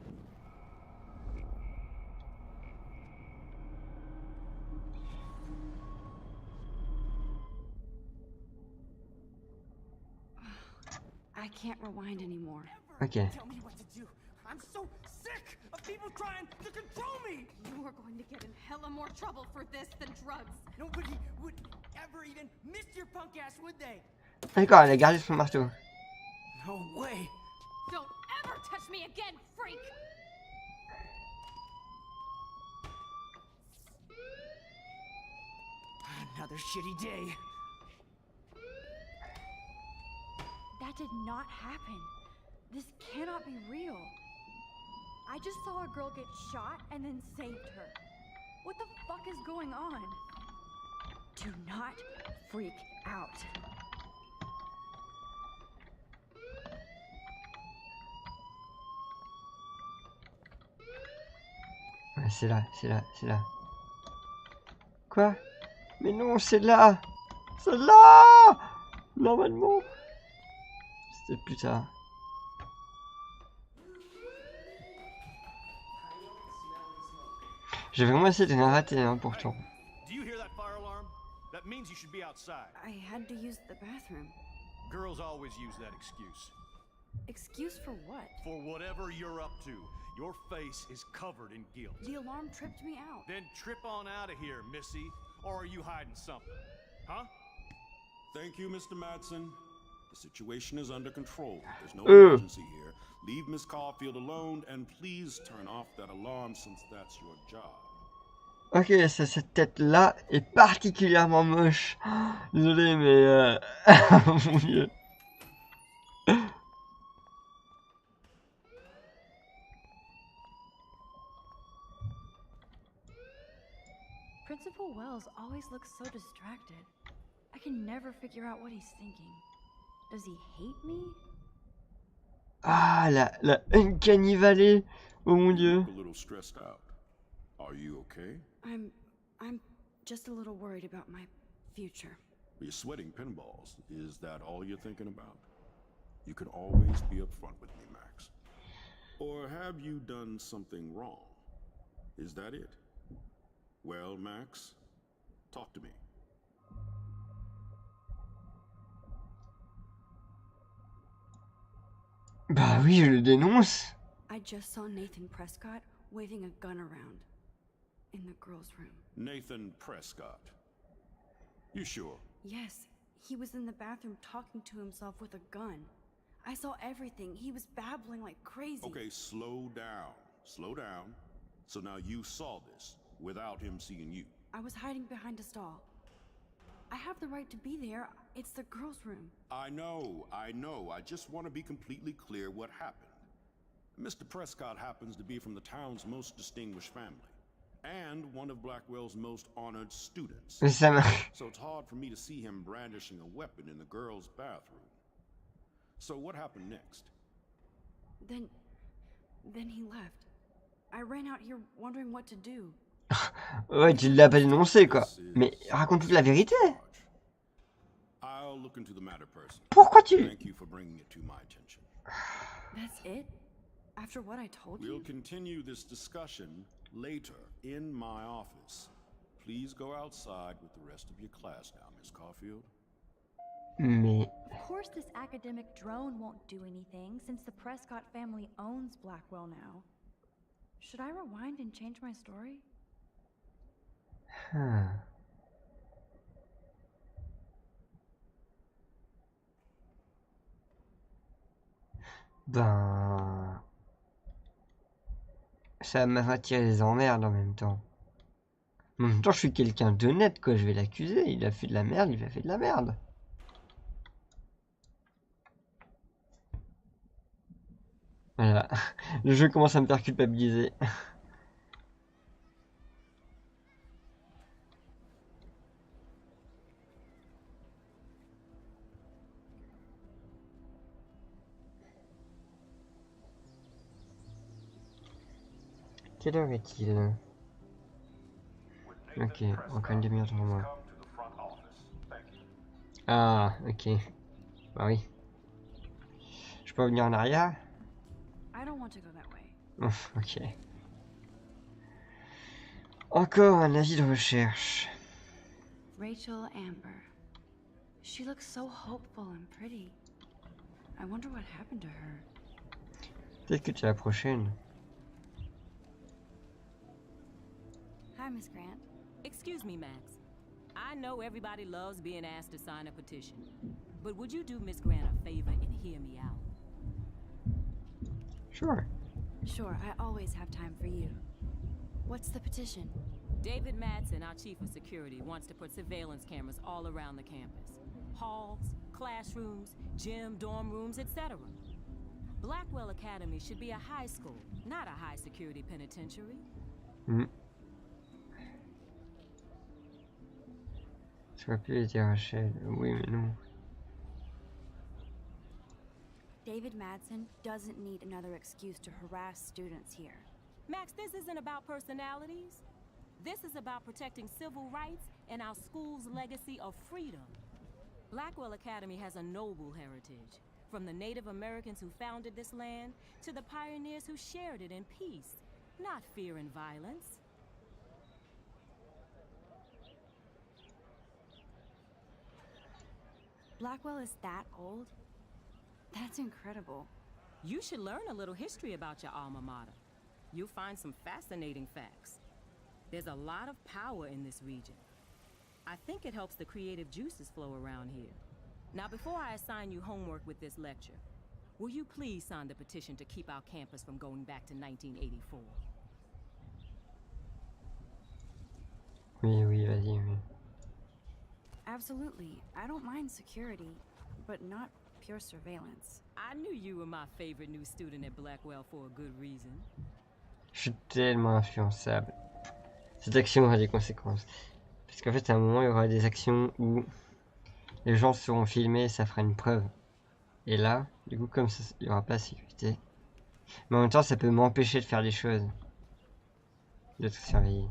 I can't rewind anymore. Ok. Tell me what to do. I'm so sick of people trying to control me. You are going to get in hella more trouble for this than drugs. Nobody would ever even miss your punk ass, would they? D'accord, elle a gardé son marteau. No way. Don't ever touch me again, freak! Another shitty day. That did not happen. This cannot be real. I just saw a girl get shot and then saved her. What the fuck is going on? Do not freak out. Ouais, c'est là, c'est là, c'est là. Quoi? Mais non, c'est là! C'est là! Normalement. C'était plus tard. J'ai vraiment essayé de rien rater, hein, pourtant. Do you hear that fire alarm? That means you should be outside. I had to use the bathroom. Girls always use that excuse. Excuse for what? For whatever you're up to, your face is covered in guilt. The alarm tripped me out. Then trip on out of here, Missy. Or are you hiding something? Huh? Thank you, Mr. Madsen. The situation is under control. There's no emergency here. Leave Miss Caulfield alone and please turn off that alarm since that's your job. Ok, cette tête-là est particulièrement moche. Désolé, mais... Mon Dieu. Principal Wells always looks so distracted. I can never figure out what he's thinking. Does he hate me? Ah, la uncanny valley. Oh mon Dieu. A little stressed out. Are you okay? I'm just a little worried about my future. You're sweating pinballs. Is that all you're thinking about? You can always be upfront with me, Max. Or have you done something wrong? Is that it? Well, Max, talk to me. Bah oui, je le dénonce. I just saw Nathan Prescott waving a gun around in the girls' room. Nathan Prescott. You sure? Yes, he was in the bathroom talking to himself with a gun. I saw everything. He was babbling like crazy. Okay, slow down. Slow down. So now you saw this without him seeing you. I was hiding behind a stall. I have the right to be there. It's the girls' room. I know. I just want to be completely clear what happened. Mr. Prescott happens to be from the town's most distinguished family, and one of Blackwell's most honored students. Mais ça m'a... So it's hard for me to see him brandishing a weapon in the girls' bathroom. So what happened next? Then he left. I ran out here wondering what to do. Ouais, tu l'as pas dénoncé, quoi. Mais raconte toute la vérité. I'll look into the matter personally. Pourquoi tu... Thank you for bringing it to my attention. That's it? After what I told We'll you? continue this discussion later in my office. Please go outside with the rest of your class now, Miss Caulfield. Mais... Of course this academic drone won't do anything, since the Prescott family owns Blackwell now. Should I rewind and change my story? Ben... Ça m'a attiré les emmerdes en même temps. En même temps, je suis quelqu'un d'honnête, quoi. Je vais l'accuser. Il a fait de la merde, il a fait de la merde. Voilà. Le jeu commence à me faire culpabiliser. Quelle heure est-il? Ok, encore une demi-heure devant moi. Ah, ok. Bah oui. Je peux revenir en arrière? I don't want to go that way. Ok. Encore un avis de recherche. Rachel Amber. She looks so hopeful and pretty. I wonder what happened to her. Peut-être que tu es la prochaine. Hi, Miss Grant. Excuse me, Max. I know everybody loves being asked to sign a petition, but would you do Miss Grant a favor and hear me out? Sure. Sure, I always have time for you. What's the petition? David Madsen, our chief of security, wants to put surveillance cameras all around the campus. Halls, classrooms, gym, dorm rooms, etc. Blackwell Academy should be a high school, not a high-security penitentiary. Ça aurait pu les dire Rachel. Oui, mais non. David Madsen doesn't need another excuse to harass students here. Max, this isn't about personalities. This is about protecting civil rights and our school's legacy of freedom. Blackwell Academy has a noble heritage, from the Native Americans who founded this land to the pioneers who shared it in peace, not fear and violence. Blackwell is that old? That's incredible. You should learn a little history about your alma mater. You'll find some fascinating facts. There's a lot of power in this region. I think it helps the creative juices flow around here. Now, before I assign you homework with this lecture, will you please sign the petition to keep our campus from going back to 1984? Oui, oui, vas-y, oui. Absolutely. I don't mind security, but not pure surveillance. I knew you were my favorite new student at Blackwell for a good reason. Je suis tellement influençable. Cette action aura des conséquences. Parce qu'en fait, à un moment, il y aura des actions où les gens seront filmés et ça fera une preuve. Et là, du coup, comme ça, il n'y aura pas de sécurité. Mais en même temps, ça peut m'empêcher de faire des choses. D'être surveillé.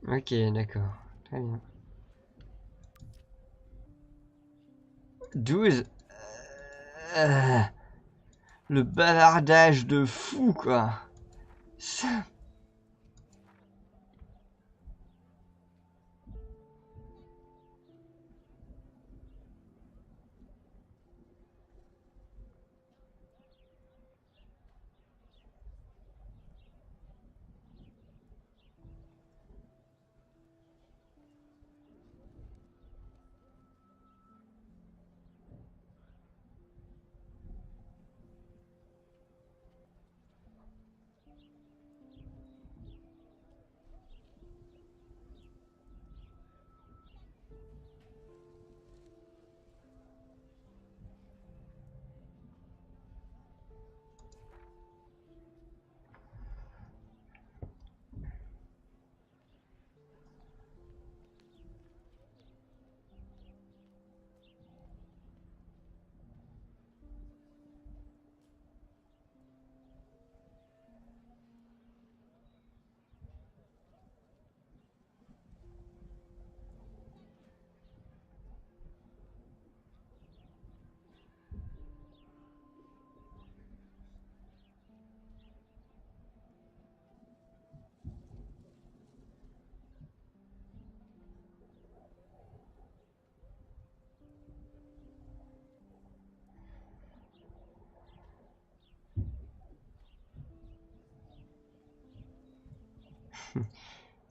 Ok, d'accord. Très bien. 12. Le bavardage de fou, quoi. Ça...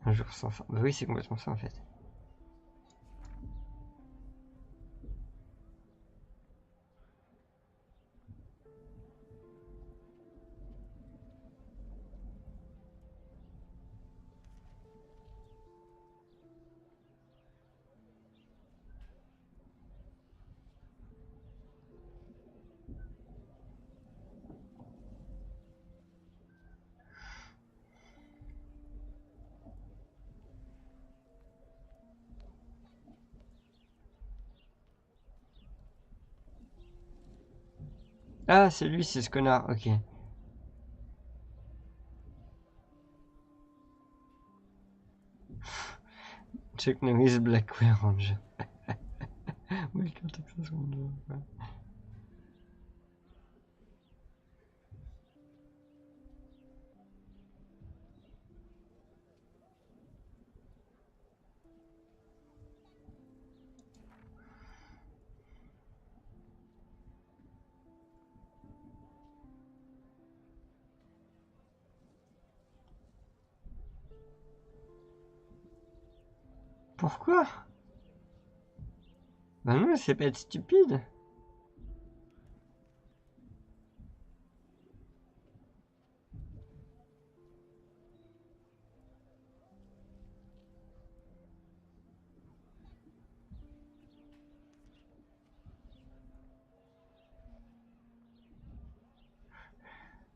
Un jour sans fin. Bah oui, c'est complètement ça en fait. Ah, c'est lui, c'est ce connard, ok. Chuck Norris Blackware Ranger. Welcome Texas Ranger. Pourquoi? Bah non, c'est pas être stupide.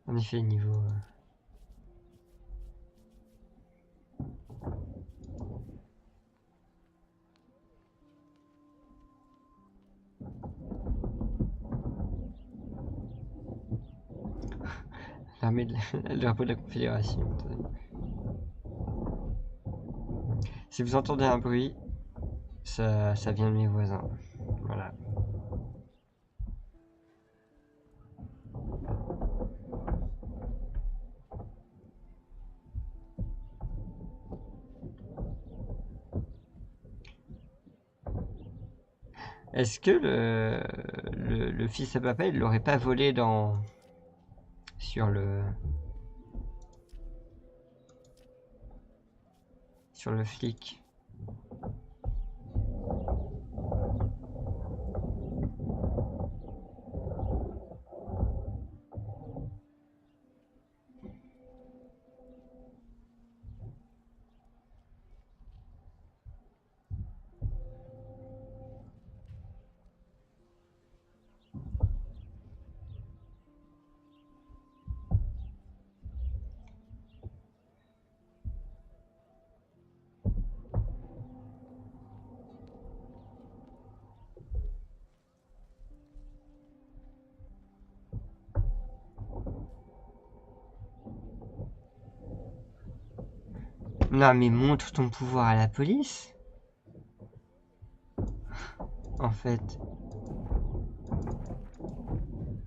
En effet, niveau... L'armée de le drapeau de la Confédération. Si vous entendez un bruit, ça vient de mes voisins. Voilà. Est-ce que le fils à papa, il l'aurait pas volé dans... sur le flic? Non mais montre ton pouvoir à la police. En fait.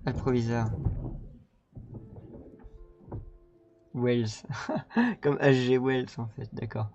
Ah, le proviseur. Wells. Comme H.G. Wells en fait, d'accord.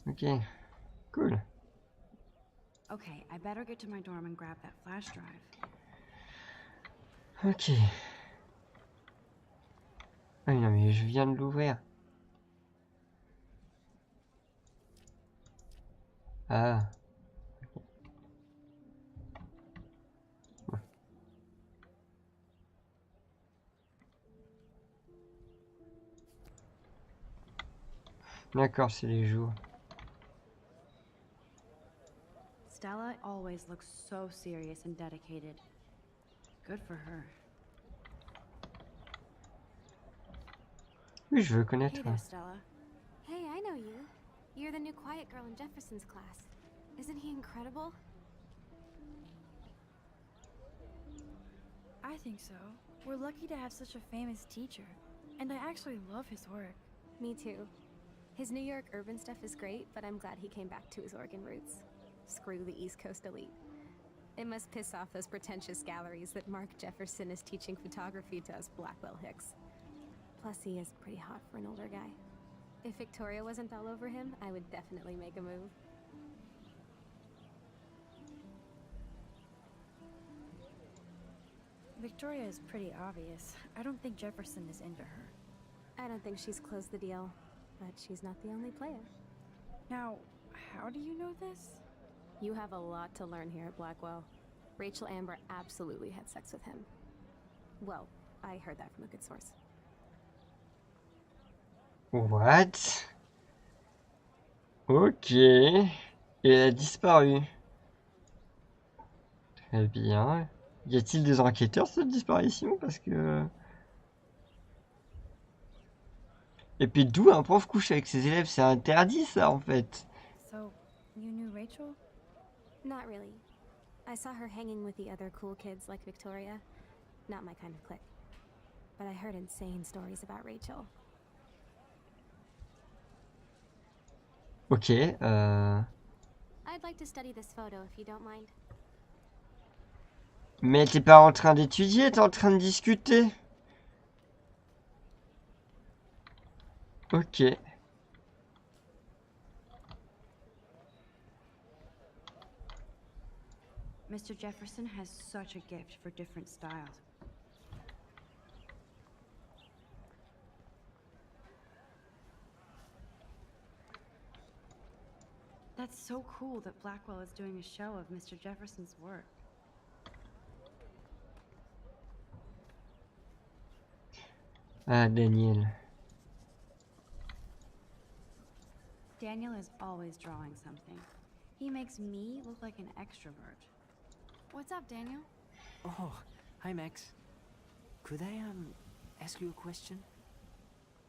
Ok, cool. Okay, I better get to my dorm and grab that flash drive. Ok. Ah non mais je viens de l'ouvrir. Ah. Ouais. D'accord, c'est les jours. Stella always looks so serious and dedicated. Good for her. Oui, je veux connaître. Hey there, Stella. Hey, I know you. You're the new quiet girl in Jefferson's class. Isn't he incredible? I think so. We're lucky to have such a famous teacher. And I actually love his work. Me too. His New York urban stuff is great, but I'm glad he came back to his Oregon roots. Screw the East Coast elite. It must piss off those pretentious galleries that Mark Jefferson is teaching photography to us Blackwell Hicks. Plus, he is pretty hot for an older guy. If Victoria wasn't all over him, I would definitely make a move. Victoria is pretty obvious. I don't think Jefferson is into her. I don't think she's closed the deal, but she's not the only player. Now, how do you know this? You have a lot to learn here at Blackwell. Rachel Amber absolutely had sex with him. Well, I heard that from a good source. What? Ok. Et elle a disparu. Très bien. Y a-t-il des enquêteurs sur cette disparition? Parce que... Et puis d'où un prof couche avec ses élèves? C'est interdit ça en fait. So, you knew Rachel? Not really. I saw her hanging with the other cool kids like Victoria. Not my kind of clique. But I heard insane stories about Rachel. Ok, I'd like to study this photo if you don't mind. Mais t'es pas en train d'étudier, t'es en train de discuter. Ok. Mr. Jefferson has such a gift for different styles. That's so cool that Blackwell is doing a show of Mr. Jefferson's work. Ah, Daniel. Daniel is always drawing something. He makes me look like an extrovert. What's up, Daniel? Oh, hi Max. Could I ask you a question?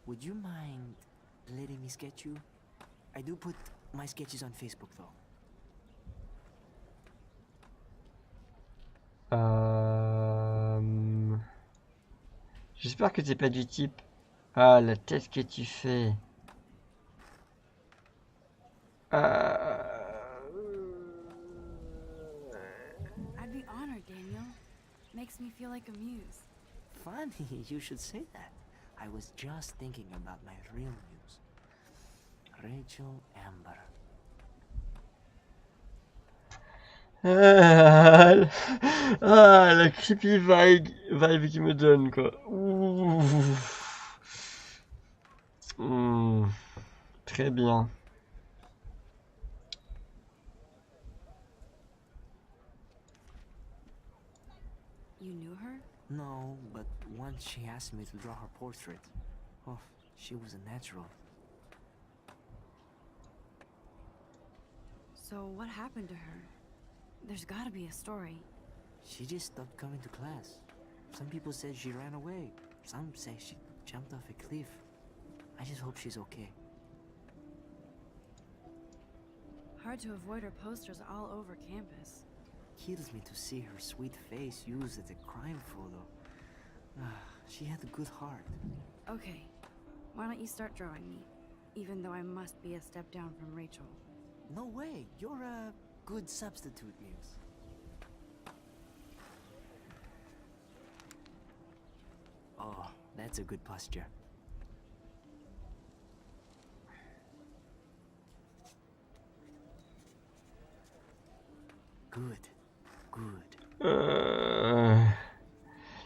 Would you mind letting me sketch you? I do put my sketches on Facebook though. J'espère que t'es pas du type. Ah, la tête que tu fais. I'd be honored, Daniel. Makes me feel like a muse. Funny, you should say that. I was just thinking about my real muse. Rachel Amber. Ah, la creepy vibe qui me donne quoi. Ouh. Très bien. You knew her? No, but once she asked me to draw her portrait. Oh, she was a natural. So what happened to her? There's gotta be a story. She just stopped coming to class. Some people said she ran away. Some say she jumped off a cliff. I just hope she's okay. Hard to avoid her posters all over campus. Kills me to see her sweet face used as a crime photo. She had a good heart. Okay, why don't you start drawing me? Even though I must be a step down from Rachel. No way, you're a good substitute, Muse. Oh, that's a good posture. Good, good.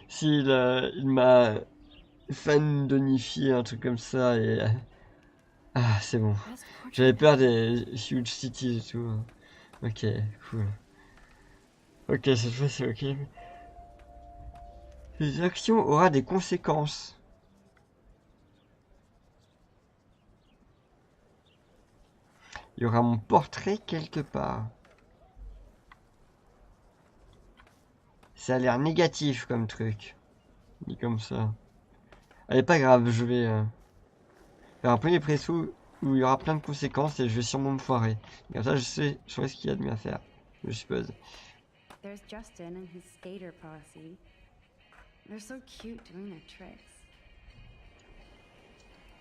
Si, il m'a fan-donifié, un truc comme ça, et... Ah, c'est bon. J'avais peur des huge cities et tout. Ok, cool. Ok, cette fois c'est ok. Les actions aura des conséquences. Il y aura mon portrait quelque part. Ça a l'air négatif comme truc. Dit comme ça. Allez, pas grave, je vais faire un premier pressou où il y aura plein de conséquences et je vais sûrement me foirer. Comme ça, je sais ce qu'il y a de mieux à faire, je suppose. There's Justin and his skater posse. They're so cute doing their tricks.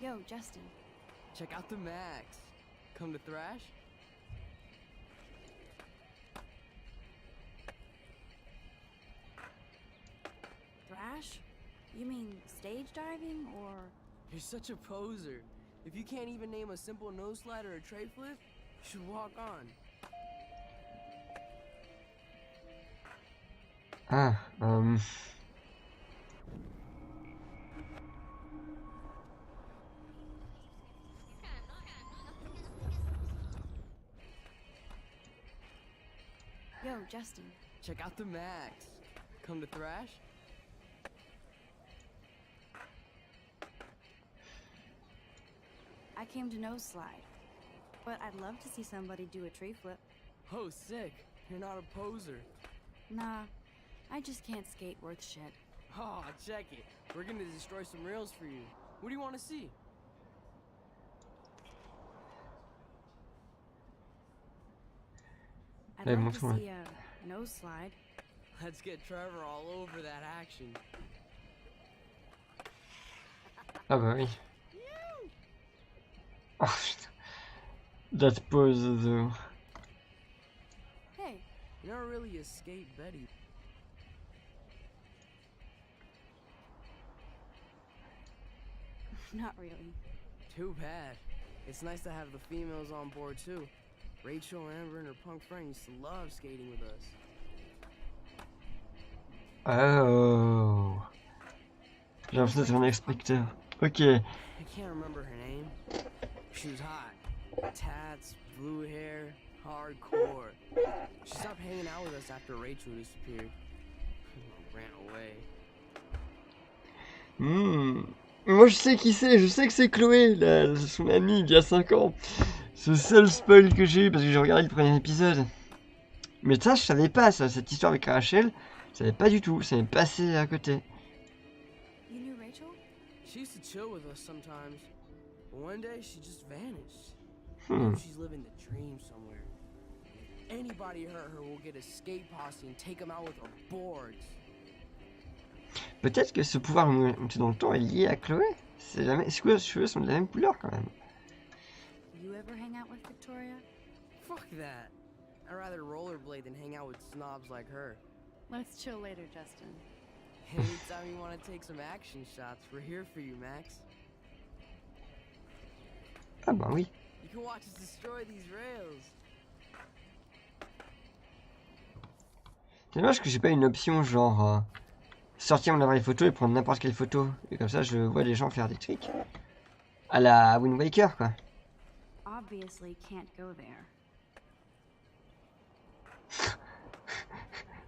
Yo, Justin. Check out the Max. Come to thrash? Thrash? You mean stage diving or... You're such a poser. If you can't even name a simple nose slide or a tray flip, you should walk on. Ah, Yo, Justin. Check out the Max. Come to thrash? I came to nose slide, but I'd love to see somebody do a tree flip. Oh, sick. You're not a poser. Nah, I just can't skate worth shit. Oh, check it. We're gonna destroy some rails for you. What do you want to see? I'd like to see a nose slide. Let's get Trevor all over that action. ah bah oui. Oh putain. That pose though. Hey, you're not really a skate Betty. Not really. Too bad. It's nice to have the females on board too. Rachel, Amber, and her punk friend used to love skating with us. Oh. J'ai l'impression d'être un inspecteur. Ok. I can't remember her name. She was hot. Tats, blue hair, hardcore. She stopped hanging out with us after Rachel disappeared. Ran away. Moi je sais qui c'est, je sais que c'est Chloé, son amie d'il y a 5 ans. C'est le seul spoil que j'ai eu parce que j'ai regardé le premier épisode. Mais ça je savais pas, ça, cette histoire avec Rachel, je savais pas du tout, ça m'est passé à côté. You knew Rachel? She used to chill with us sometimes. But one day she just vanished. She's living the dream somewhere. If anybody hurt her, we'll get a skate posse and take them out with our boards. Peut-être que ce pouvoir monter dans le temps est lié à Chloé. C'est la même, ses cheveux sont de la même couleur quand même. You ever hang out with Victoria? Fuck that. I'd rather rollerblade than hang out with snobs like her. Let's chill later, Justin. Anytime you want to take some action shots, we're here for you, Max. Ah bah oui. You can watch us destroy these rails. C'est dommage que j'ai pas une option genre sortir mon appareil photo et prendre n'importe quelle photo. Et comme ça je vois les gens faire des tricks. À la Wind Waker, quoi. Obviously can't go there.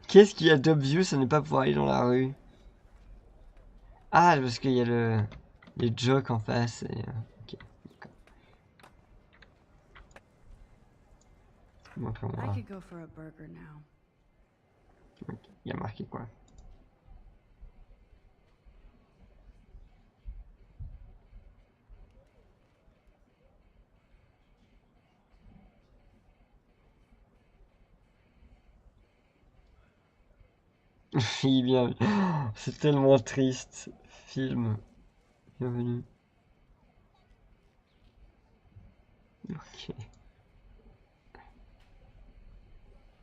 Qu'est-ce qu'il y a d'obvious à ne pas pouvoir aller dans la rue? Ah, parce qu'il y a les jokes en face. Et, ok, d'accord. I Montre-moi. could go for a burger now. Ok, il y a marqué quoi? Il vient. C'est tellement triste. Film. Bienvenue. Ok.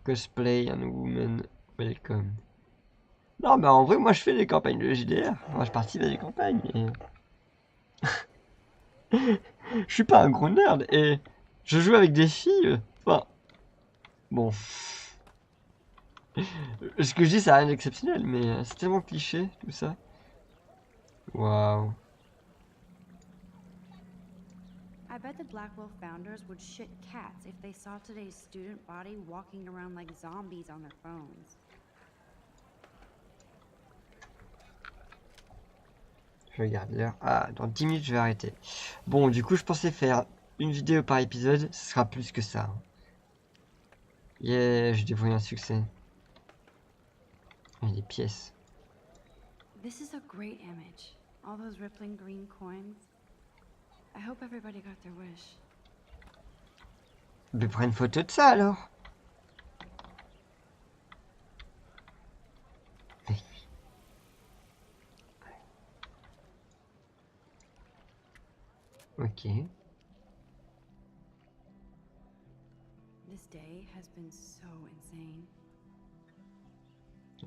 Cosplay and woman welcome. Non, bah en vrai, moi je fais des campagnes de JDR. Moi je participe à des campagnes. Et... je suis pas un gros nerd et je joue avec des filles. Enfin. Bon. Ce que je dis, ça n'a rien d'exceptionnel, mais c'est tellement cliché tout ça. Waouh. I bet the Blackwell founders would shit cats if they saw today's student body walking around like zombies on their phones. Je regarde l'heure. Ah, dans 10 minutes, je vais arrêter. Bon, du coup, je pensais faire une vidéo par épisode. Ce sera plus que ça. Yeah, j'ai dévoilé un succès. Il y a des pièces. This is a great image. All those rippling green coins. I hope everybody got their wish. Mais prends une photo de ça alors. Ok. This day has been so insane.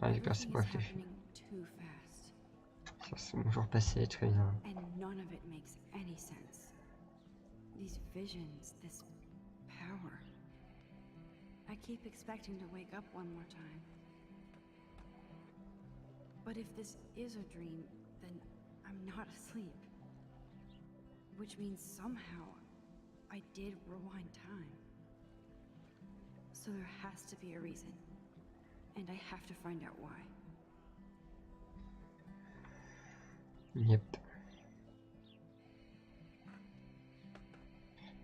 Ah d'accord, c'est Everything pas is réfléchi. happening too fast. Ça, c'est mon jour passé, très bien. And none of it makes any sense. These visions, this power. I keep expecting to wake up one more time. But if this is a dream, then I'm not asleep. Which means somehow I did rewind time. So there has to be a reason. And I have to find out why. Yep.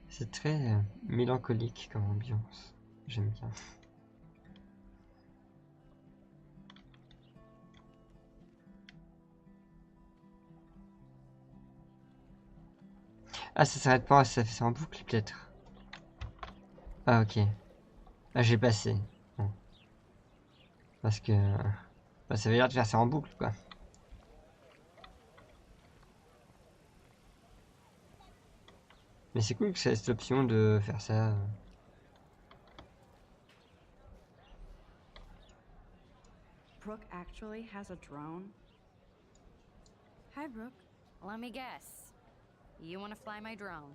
C'est très mélancolique comme ambiance. J'aime bien. Ah, ça s'arrête pas, ça fait ça en boucle peut-être. Ah, ok. Ah, j'ai passé. Bon. Parce que... bah, ça veut dire de faire ça en boucle, quoi. Mais c'est cool que ça ait cette option de faire ça. Brooke actually has a drone? Hi, Brooke. Let me guess. You want to fly my drone?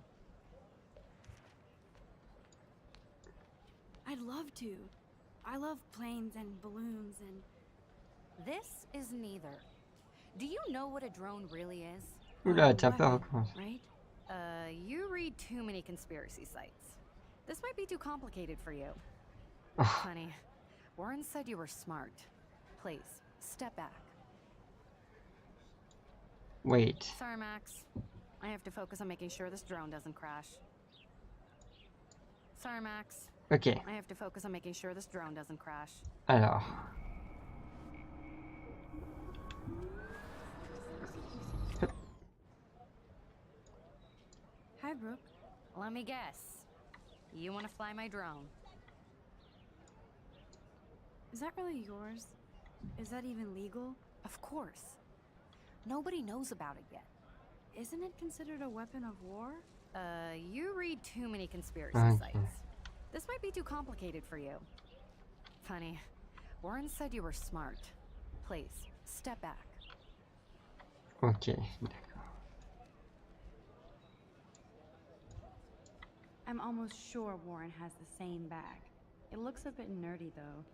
I'd love to. I love planes and balloons and... This is neither. Do you know what a drone really is? Oula, t'as peur, recommence. Right? You read too many conspiracy sites. This might be too complicated for you. Oh. Honey, Warren said you were smart. Please, step back. Wait. Sorry, Max. I have to focus on making sure this drone doesn't crash. Sorry, Max. Ok. I have to focus on making sure this drone doesn't crash. Alors. Hi, Brooke. Let me guess. You want to fly my drone? Is that really yours? Is that even legal? Of course. Nobody knows about it yet. Isn't it considered a weapon of war? You read too many conspiracy Okay. sites. This might be too complicated for you. Funny, Warren said you were smart. Please, step back. Ok, d'accord. I'm almost sure Warren has the same bag. It looks a bit nerdy, though.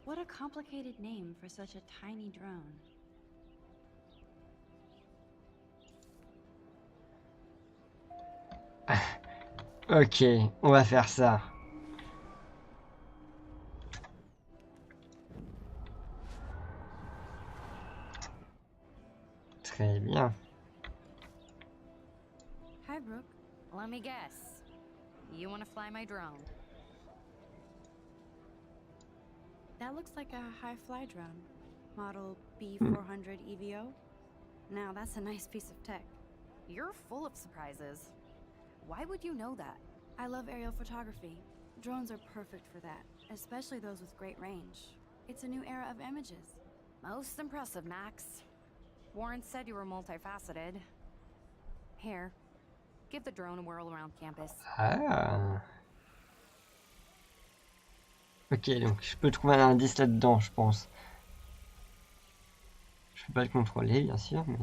What a complicated name for such a tiny drone. Ok, on va faire ça. Très bien. Hi, Brooke. Let me guess. You want to fly my drone? That looks like a high-fly drone. Model B400 EVO. Now that's a nice piece of tech. You're full of surprises. Why would you know that? I love aerial photography. Drones are perfect for that, especially those with great range. It's a new era of images. Most impressive, Max. Warren said you were multifaceted. Here, give the drone a whirl around campus. Ah. Ok, donc je peux trouver un indice là-dedans, je pense. Je peux pas le contrôler, bien sûr, mais...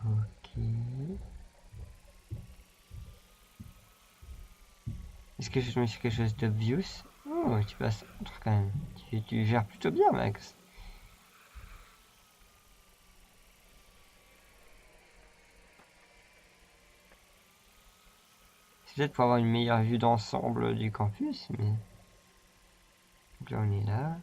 Ok... Est-ce que je tombe sur quelque chose d'obvious? Oh, tu passes autre quand même. Tu gères plutôt bien, Max. C'est peut-être pour avoir une meilleure vue d'ensemble du campus, mais... Donc là, on est là.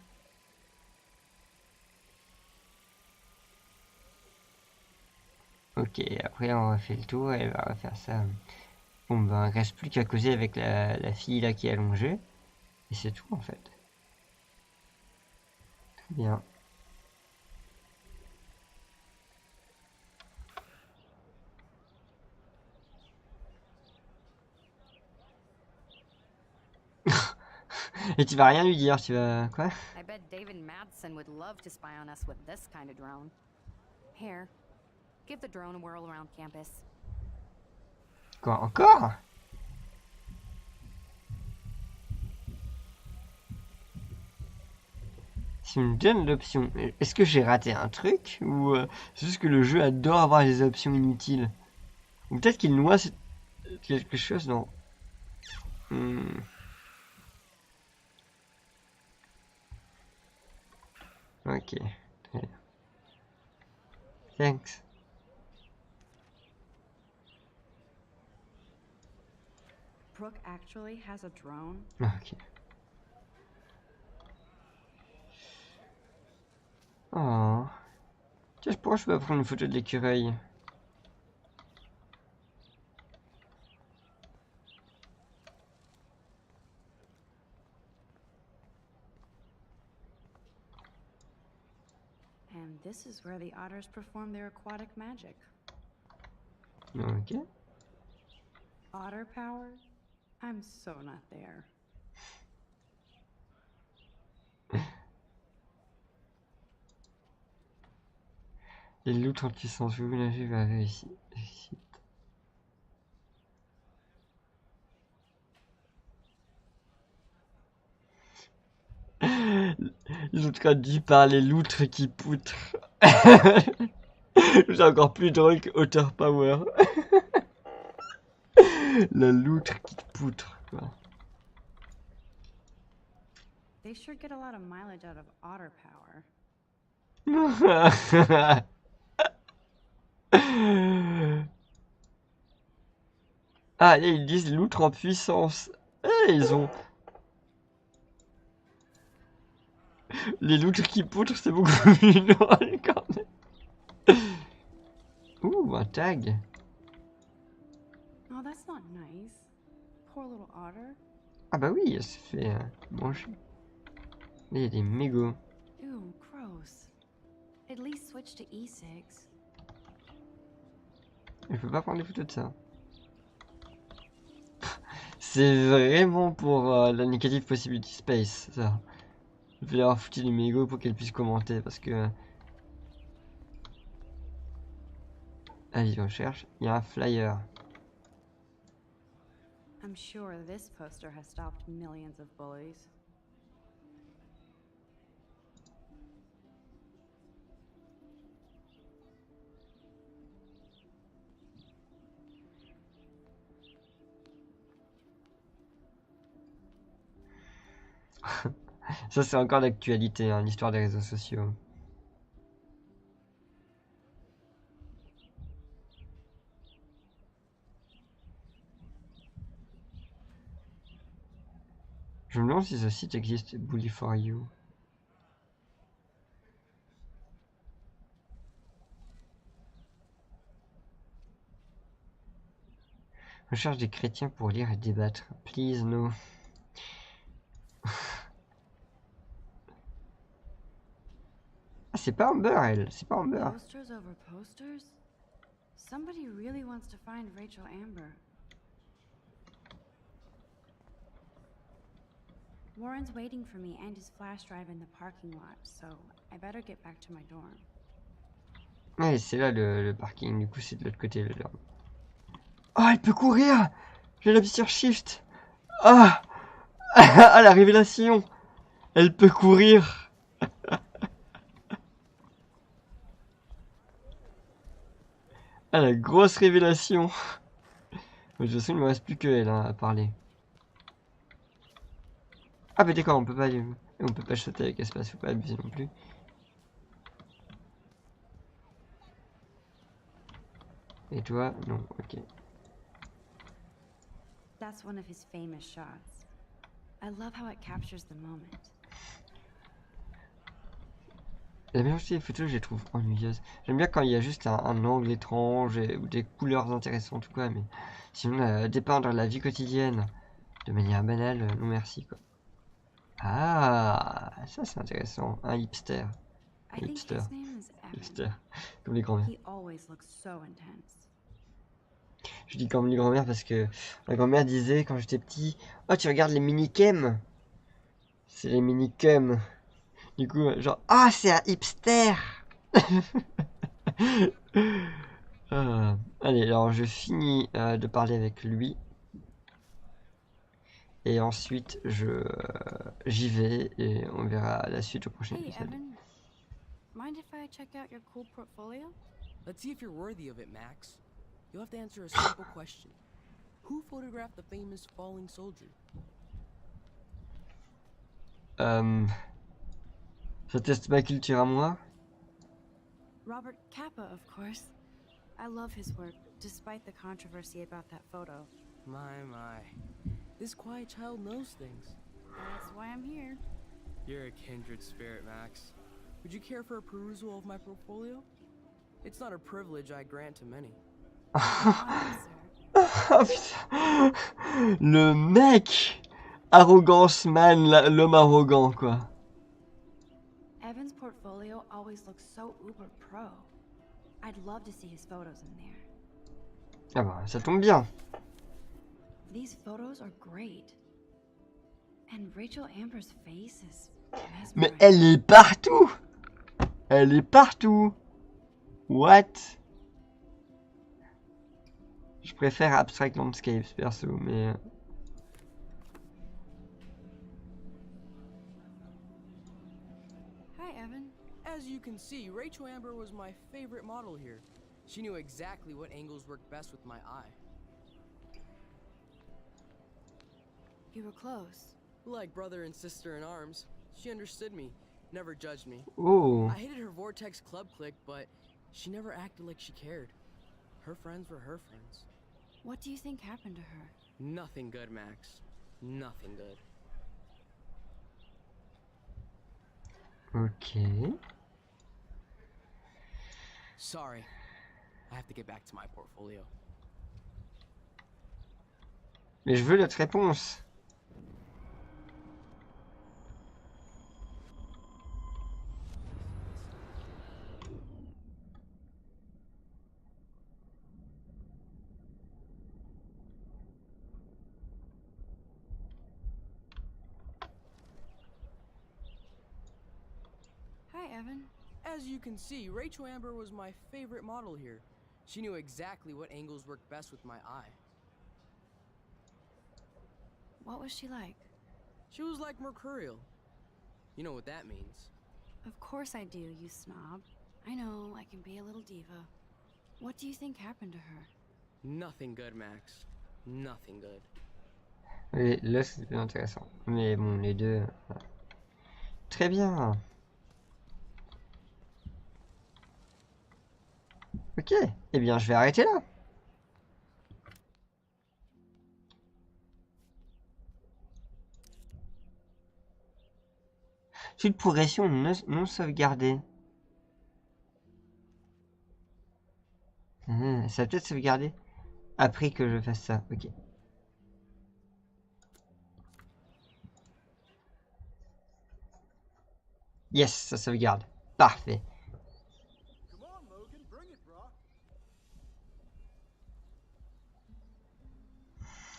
Ok, après on refait le tour et on va refaire ça. Bon, ben, il reste plus qu'à causer avec la fille là qui est allongée. Et c'est tout en fait. Très bien. Et tu vas rien lui dire, tu vas... Quoi? I bet David Madsen would love to spy on us with this kind of drone. Here, give the drone a whirl around campus. Quoi, encore? Si on me donne l'option, est-ce que j'ai raté un truc? Ou c'est juste que le jeu adore avoir des options inutiles? Ou peut-être qu'il noie quelque chose dans... Ok, très bien. Thanks. Brooke actually has a drone? Ok. Oh. Tiens, je pourrais pas prendre une photo de l'écureuil. And this is where the otters perform their aquatic magic. Ok. Otter power? I'm so not there. Les loutres anti-sens, vous l'avez vers réussi. Ils ont traduit par les loutres qui poutrent. C'est encore plus drôle que Otter Power. La loutre qui poutre, quoi. They sure get a lot of mileage out of otter power. Ah, là, ils disent loutre en puissance. Eh, ils ont... Les loutres qui poutrent, c'est beaucoup plus drôle quand même. Ouh, un tag. Oh, that's not nice. Poor little otter. Ah bah oui, elle se fait manger. Là, il y a des mégots. Ew, gross. At least switch to e-cigs. Je peux pas prendre des photos de ça. C'est vraiment pour la Negative Possibility Space, ça. Je vais leur foutu des mégots pour qu'elle puisse commenter, parce que... Allez, on cherche. Il y a un flyer. I'm sure this poster has stopped millions of bullies. Ça c'est encore d'actualité, hein, l'histoire des réseaux sociaux. Je me demande si ce site existe, Bully for You. Recherche des chrétiens pour lire et débattre. Please no. Ah, c'est pas Amber, elle. C'est pas Amber. Posters over posters? Somebody really wants to find Rachel Amber. Warren's waiting for me and his flash drive in the parking lot, so I better get back to my dorm. Ouais, c'est là le parking. Du coup, c'est de l'autre côté. Le dorm. Oh, elle peut courir! Je l'appuie sur Shift. Ah! Ah, la révélation! Elle peut courir! Ah, la grosse révélation! De toute façon, il ne me reste plus que elle hein, à parler. Ah, bah d'accord, on peut pas sauter avec espace, faut pas abuser non plus. Et toi? Non, ok. That's one of his famous shots. I love how it captures the moment. La majorité des photos, je les trouve ennuyeuses. J'aime bien quand il y a juste un angle étrange ou des couleurs intéressantes ou quoi, mais sinon, dépeindre la vie quotidienne de manière banale, non merci quoi. Ah, ça c'est intéressant, un hipster. I think Hipster. his name is Evan. Hipster, comme les grands-mères. He always looks so intense. Je dis comme les grands-mères parce que ma grand-mère disait quand j'étais petit, oh tu regardes les mini-cums. C'est les mini-cums. Du coup, genre, ah c'est un hipster. Allez, alors je finis de parler avec lui. Et ensuite, j'y vais et on verra la suite au prochain Hey, épisode. Evan. Mind if I check out your cool portfolio? Let's see if you're worthy of it, Max. You'll have to answer a simple question. Who photographed the famous falling soldier? Ça teste ma culture à moi. Robert Capa, of course. I love his work, despite the controversy about that photo. My. This quiet child knows things. That's why I'm here. You're a kindred spirit, Max. Would you care for a perusal of my portfolio? It's not a privilege I grant to many. Oh putain. Le mec arrogance man, l'homme arrogant quoi. Evan's portfolio always looks so uber pro. I'd love to see his photos in there. Ah bah ça tombe bien. These photos are great. And Rachel Amber's face is Mais mesmerizing. elle est partout. Elle est partout. What? Je préfère Abstract Landscapes perso, mais... Hi, Evan. As you can see, Rachel Amber was my favorite model here. She knew exactly what angles worked best with my eye. You were close. Like brother and sister in arms, she understood me, never judged me. Oh. I hated her Vortex Club clique, but she never acted like she cared. Her friends were her friends. What do you think happened to her? Nothing good, Max. Nothing good. Ok. Sorry. I have to get back to my portfolio. Mais je veux notre réponse. Hi, Evan. As you can see, Rachel Amber was my favorite model here. She knew exactly what angles worked best with my eye. What was she like? She was like mercurial. You know what that means. Of course I do, you snob. I know, I can be a little diva. What do you think happened to her? Nothing good, Max. Nothing good. Oui, là c'était intéressant. Mais bon, les deux... voilà. Très bien. Ok, eh bien je vais arrêter là. Suite de progression non sauvegardée. Ça va peut-être sauvegarder après que je fasse ça. Ok. Yes, ça sauvegarde. Parfait.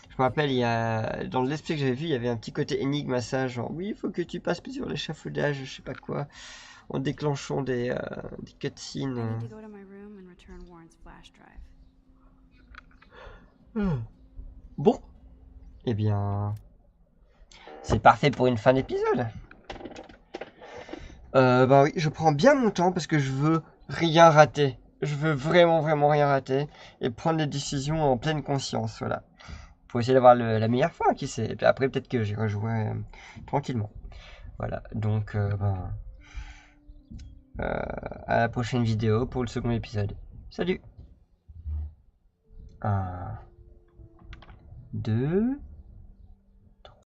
Je me rappelle, il y a dans le let's play que j'avais vu, il y avait un petit côté énigme à ça, genre oui, il faut que tu passes sur l'échafaudage, je sais pas quoi, en déclenchant des cutscenes. Bon, eh bien, c'est parfait pour une fin d'épisode. Bah oui, je prends bien mon temps parce que je veux rien rater. Je veux vraiment rien rater et prendre des décisions en pleine conscience, voilà. Pour essayer d'avoir la meilleure fin, qui sait. Et puis après, peut-être que j'y rejouerai tranquillement. Voilà, donc à la prochaine vidéo pour le second épisode. Salut 1, 2...